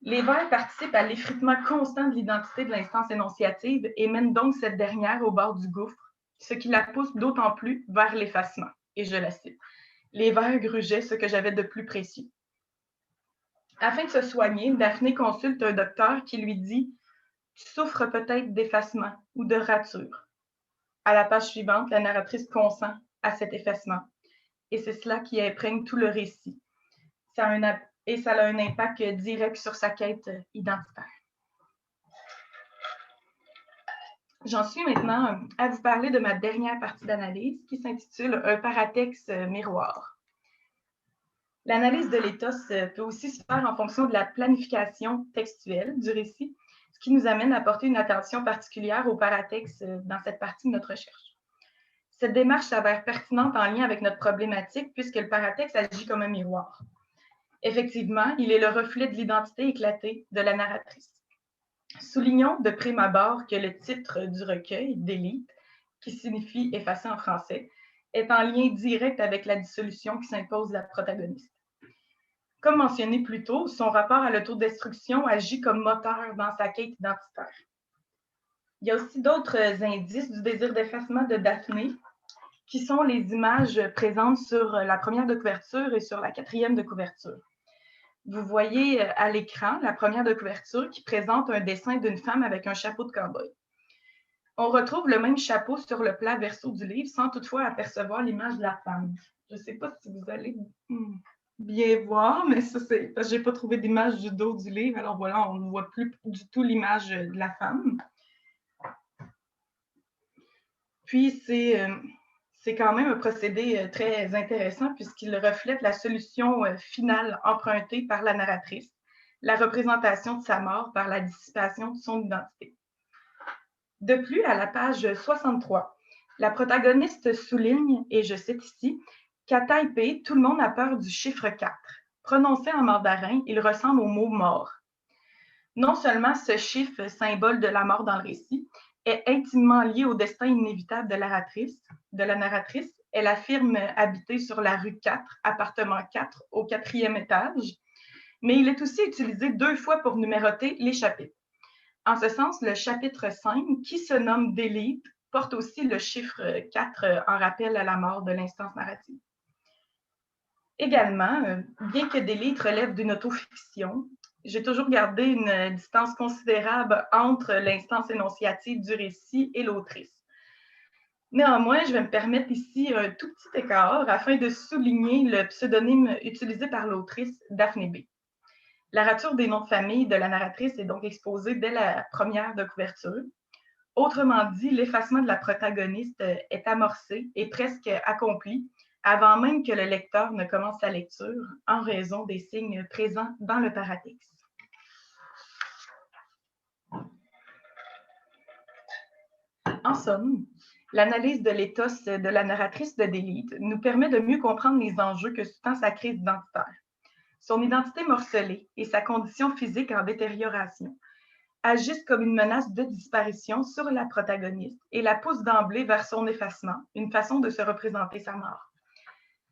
Les vers participent à l'effritement constant de l'identité de l'instance énonciative et mènent donc cette dernière au bord du gouffre, ce qui la pousse d'autant plus vers l'effacement. Et je la cite. Les vers grugeaient ce que j'avais de plus précieux. Afin de se soigner, Daphné consulte un docteur qui lui dit « Tu souffres peut-être d'effacement ou de rature. » À la page suivante, la narratrice consent à cet effacement. Et c'est cela qui imprègne tout le récit. Ça a un impact direct sur sa quête identitaire. J'en suis maintenant à vous parler de ma dernière partie d'analyse qui s'intitule « Un paratexte miroir ». L'analyse de l'éthos peut aussi se faire en fonction de la planification textuelle du récit, ce qui nous amène à porter une attention particulière au paratexte dans cette partie de notre recherche. Cette démarche s'avère pertinente en lien avec notre problématique puisque le paratexte agit comme un miroir. Effectivement, il est le reflet de l'identité éclatée de la narratrice. Soulignons de prime abord que le titre du recueil, Delete, qui signifie effacer en français, est en lien direct avec la dissolution qui s'impose à la protagoniste. Comme mentionné plus tôt, son rapport à l'autodestruction agit comme moteur dans sa quête identitaire. Il y a aussi d'autres indices du désir d'effacement de Daphné, qui sont les images présentes sur la première de couverture et sur la quatrième de couverture. Vous voyez à l'écran la première de couverture qui présente un dessin d'une femme avec un chapeau de cow-boy. On retrouve le même chapeau sur le plat verso du livre sans toutefois apercevoir l'image de la femme. Je ne sais pas si vous allez bien voir, mais ça c'est parce que je n'ai pas trouvé d'image du dos du livre. Alors voilà, on ne voit plus du tout l'image de la femme. Puis c'est quand même un procédé très intéressant puisqu'il reflète la solution finale empruntée par la narratrice, la représentation de sa mort par la dissipation de son identité. De plus, à la page 63, La protagoniste souligne, et je cite ici, qu'à Taipei, tout le monde a peur du chiffre 4. Prononcé en mandarin, il ressemble au mot mort. Non seulement ce chiffre, symbole de la mort dans le récit, est intimement lié au destin inévitable de la narratrice. Elle affirme habiter sur la rue 4, appartement 4, au 4e étage, mais il est aussi utilisé 2 fois pour numéroter les chapitres. En ce sens, le chapitre 5, qui se nomme Delete, porte aussi le chiffre 4 en rappel à la mort de l'instance narrative. Également, bien que Delete relève d'une autofiction, j'ai toujours gardé une distance considérable entre l'instance énonciative du récit et l'autrice. Néanmoins, je vais me permettre ici un tout petit écart afin de souligner le pseudonyme utilisé par l'autrice Daphné B. La rature des noms de famille de la narratrice est donc exposée dès la première de couverture. Autrement dit, l'effacement de la protagoniste est amorcé et presque accompli avant même que le lecteur ne commence sa lecture en raison des signes présents dans le paratexte. En somme, l'analyse de l'éthos de la narratrice de Delete nous permet de mieux comprendre les enjeux que sous-tend sa crise identitaire. Son identité morcelée et sa condition physique en détérioration agissent comme une menace de disparition sur la protagoniste et la poussent d'emblée vers son effacement, une façon de se représenter sa mort.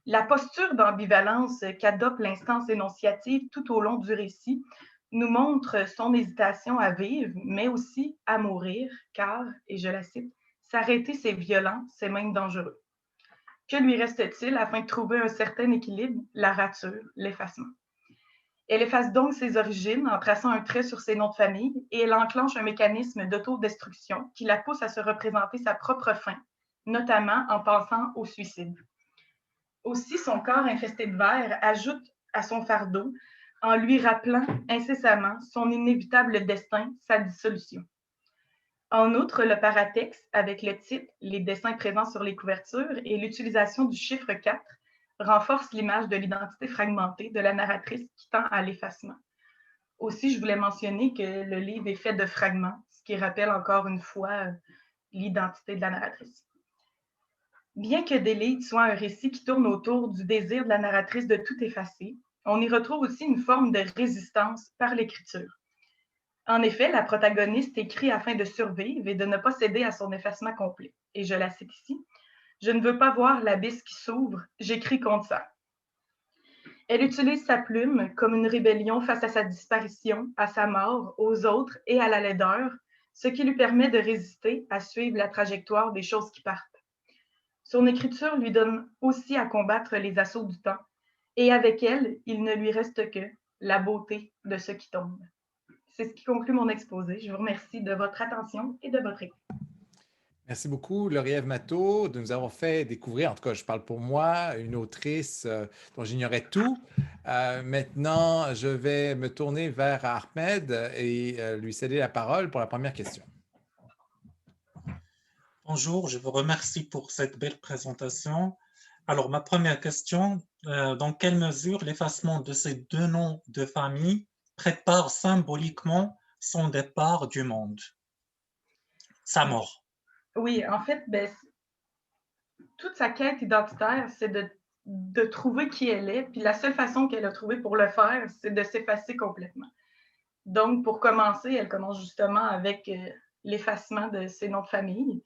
La posture d'ambivalence qu'adopte l'instance énonciative tout au long du récit nous montre son hésitation à vivre, mais aussi à mourir, car, et je la cite, « s'arrêter c'est violent, c'est même dangereux ». Que lui reste-t-il afin de trouver un certain équilibre? La rature, l'effacement. Elle efface donc ses origines en traçant un trait sur ses noms de famille et elle enclenche un mécanisme d'autodestruction qui la pousse à se représenter sa propre fin, notamment en pensant au suicide. Aussi, son corps infesté de vers ajoute à son fardeau en lui rappelant incessamment son inévitable destin, sa dissolution. En outre, le paratexte, avec le titre, les dessins présents sur les couvertures et l'utilisation du chiffre 4 renforce l'image de l'identité fragmentée de la narratrice qui tend à l'effacement. Aussi, je voulais mentionner que le livre est fait de fragments, ce qui rappelle encore une fois l'identité de la narratrice. Bien que Delete soit un récit qui tourne autour du désir de la narratrice de tout effacer, on y retrouve aussi une forme de résistance par l'écriture. En effet, la protagoniste écrit afin de survivre et de ne pas céder à son effacement complet. Et je la cite ici. « Je ne veux pas voir l'abysse qui s'ouvre, j'écris contre ça. » Elle utilise sa plume comme une rébellion face à sa disparition, à sa mort, aux autres et à la laideur, ce qui lui permet de résister à suivre la trajectoire des choses qui partent. Son écriture lui donne aussi à combattre les assauts du temps, et avec elle, il ne lui reste que la beauté de ce qui tombe. C'est ce qui conclut mon exposé. Je vous remercie de votre attention et de votre écoute. Merci beaucoup, Lauriève Matteau, de nous avoir fait découvrir, en tout cas, je parle pour moi, une autrice dont j'ignorais tout. Maintenant, je vais me tourner vers Ahmed et lui céder la parole pour la première question. Bonjour, je vous remercie pour cette belle présentation. Alors, ma première question, dans quelle mesure l'effacement de ces deux noms de famille prépare symboliquement son départ du monde, sa mort? Oui, en fait, toute sa quête identitaire, c'est de trouver qui elle est, puis la seule façon qu'elle a trouvée pour le faire, c'est de s'effacer complètement. Donc, pour commencer, elle commence justement avec l'effacement de ses noms de famille.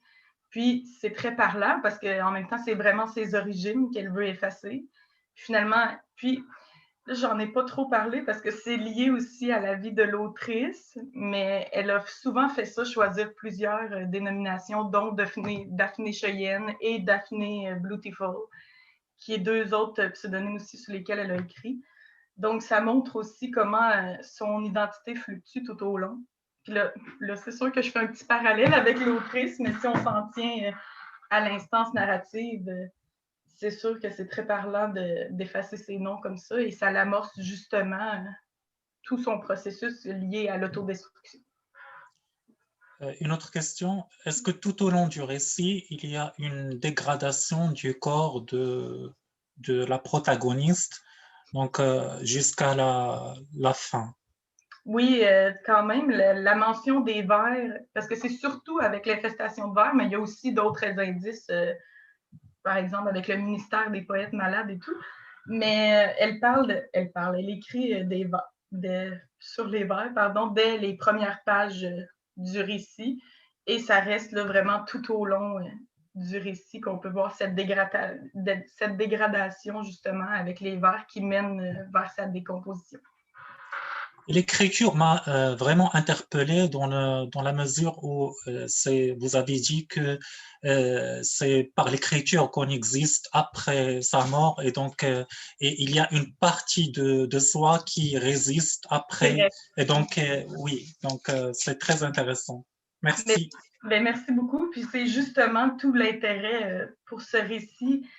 Puis, c'est très parlant parce qu'en même temps, c'est vraiment ses origines qu'elle veut effacer. Finalement, j'en ai pas trop parlé parce que c'est lié aussi à la vie de l'autrice, mais elle a souvent fait ça, choisir plusieurs dénominations, dont Daphné Cheyenne et Daphné Beautiful, qui est deux autres pseudonymes aussi sous lesquels elle a écrit. Donc, ça montre aussi comment son identité fluctue tout au long. Puis là, c'est sûr que je fais un petit parallèle avec l'autrice, mais si on s'en tient à l'instance narrative, c'est sûr que c'est très parlant d'effacer ces noms comme ça et ça l'amorce justement tout son processus lié à l'autodestruction. Une autre question, est-ce que tout au long du récit, il y a une dégradation du corps de la protagoniste, donc jusqu'à la fin? Oui, quand même, la mention des vers, parce que c'est surtout avec l'infestation de vers, mais il y a aussi d'autres indices, par exemple avec le ministère des poètes malades et tout. Mais elle écrit sur les vers, pardon, dès les premières pages du récit, et ça reste là, vraiment tout au long du récit qu'on peut voir cette dégradation justement avec les vers qui mènent vers sa décomposition. L'écriture m'a vraiment interpellé dans la mesure où vous avez dit que c'est par l'écriture qu'on existe après sa mort et donc et il y a une partie de soi qui résiste après. Et donc, oui, donc c'est très intéressant. Merci. Merci beaucoup. Puis c'est justement tout l'intérêt pour ce récit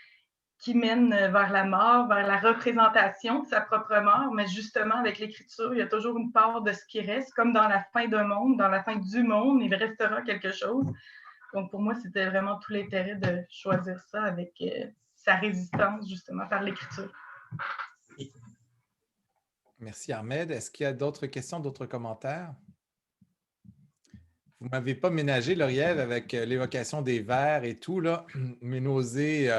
qui mène vers la mort, vers la représentation de sa propre mort, mais justement avec l'écriture, il y a toujours une part de ce qui reste, comme dans la fin d'un monde, dans la fin du monde, il restera quelque chose. Donc pour moi, c'était vraiment tout l'intérêt de choisir ça avec sa résistance justement par l'écriture. Merci Ahmed. Est-ce qu'il y a d'autres questions, d'autres commentaires? Vous ne m'avez pas ménagé, Lauriel, avec l'évocation des vers et tout, là. Mes nausées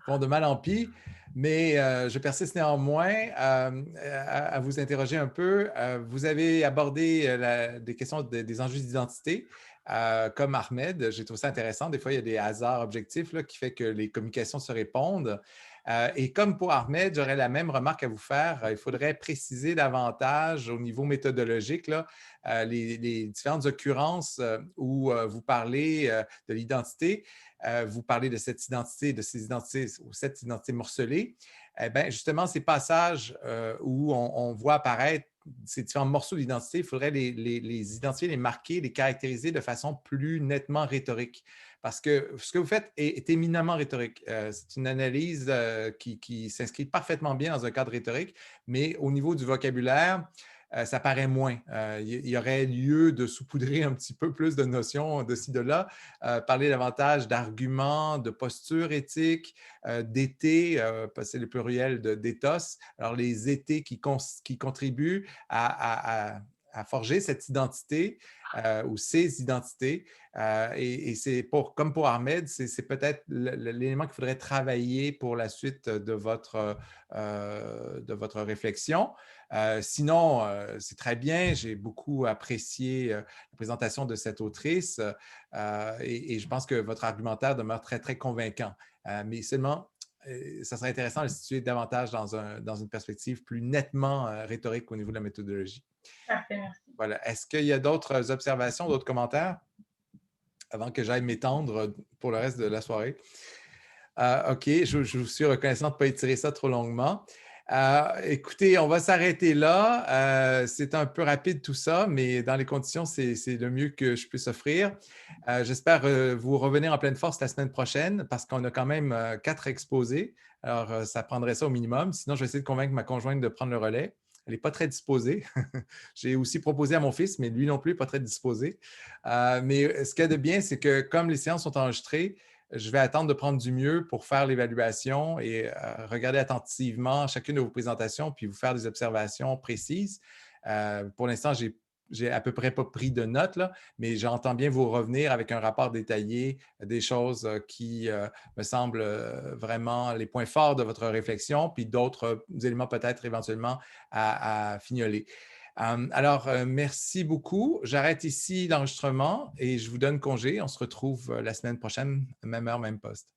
font de mal en pis, mais je persiste néanmoins à vous interroger un peu. Vous avez abordé des questions des enjeux d'identité, comme Ahmed. J'ai trouvé ça intéressant. Des fois, il y a des hasards objectifs là, qui font que les communications se répondent. Et comme pour Ahmed, j'aurais la même remarque à vous faire. Il faudrait préciser davantage au niveau méthodologique là, les différentes occurrences où vous parlez de l'identité, vous parlez de cette identité, de ces identités ou cette identité morcelée. Eh bien, justement, ces passages où on voit apparaître ces différents morceaux d'identité, il faudrait les identifier, les marquer, les caractériser de façon plus nettement rhétorique. Parce que ce que vous faites est éminemment rhétorique. C'est une analyse qui s'inscrit parfaitement bien dans un cadre rhétorique, mais au niveau du vocabulaire, ça paraît moins. Il y aurait lieu de saupoudrer un petit peu plus de notions de ci, de là, parler davantage d'arguments, de postures éthiques, d'éthés, c'est le pluriel d'éthos. Alors, les éthés qui contribuent à forger cette identité ou ces identités. Et c'est comme pour Ahmed, c'est peut-être l'élément qu'il faudrait travailler pour la suite de votre réflexion. Sinon, c'est très bien. J'ai beaucoup apprécié la présentation de cette autrice et je pense que votre argumentaire demeure très, très convaincant. Mais seulement, ça serait intéressant de le situer davantage dans une perspective plus nettement rhétorique au niveau de la méthodologie. Parfait, merci. Voilà. Est-ce qu'il y a d'autres observations, d'autres commentaires avant que j'aille m'étendre pour le reste de la soirée? OK, je vous suis reconnaissant de ne pas étirer ça trop longuement. Écoutez, on va s'arrêter là. C'est un peu rapide tout ça, mais dans les conditions, c'est le mieux que je puisse offrir. J'espère vous revenir en pleine force la semaine prochaine parce qu'on a quand même 4 exposés. Alors, ça prendrait ça au minimum. Sinon, je vais essayer de convaincre ma conjointe de prendre le relais. Elle n'est pas très disposée. J'ai aussi proposé à mon fils, mais lui non plus n'est pas très disposé. Mais ce qu'il y a de bien, c'est que comme les séances sont enregistrées, je vais attendre de prendre du mieux pour faire l'évaluation et regarder attentivement chacune de vos présentations puis vous faire des observations précises. Pour l'instant, j'ai à peu près pas pris de notes, là, mais j'entends bien vous revenir avec un rapport détaillé des choses qui me semblent vraiment les points forts de votre réflexion, puis d'autres éléments peut-être éventuellement à fignoler. Alors, merci beaucoup. J'arrête ici l'enregistrement et je vous donne congé. On se retrouve la semaine prochaine, même heure, même poste.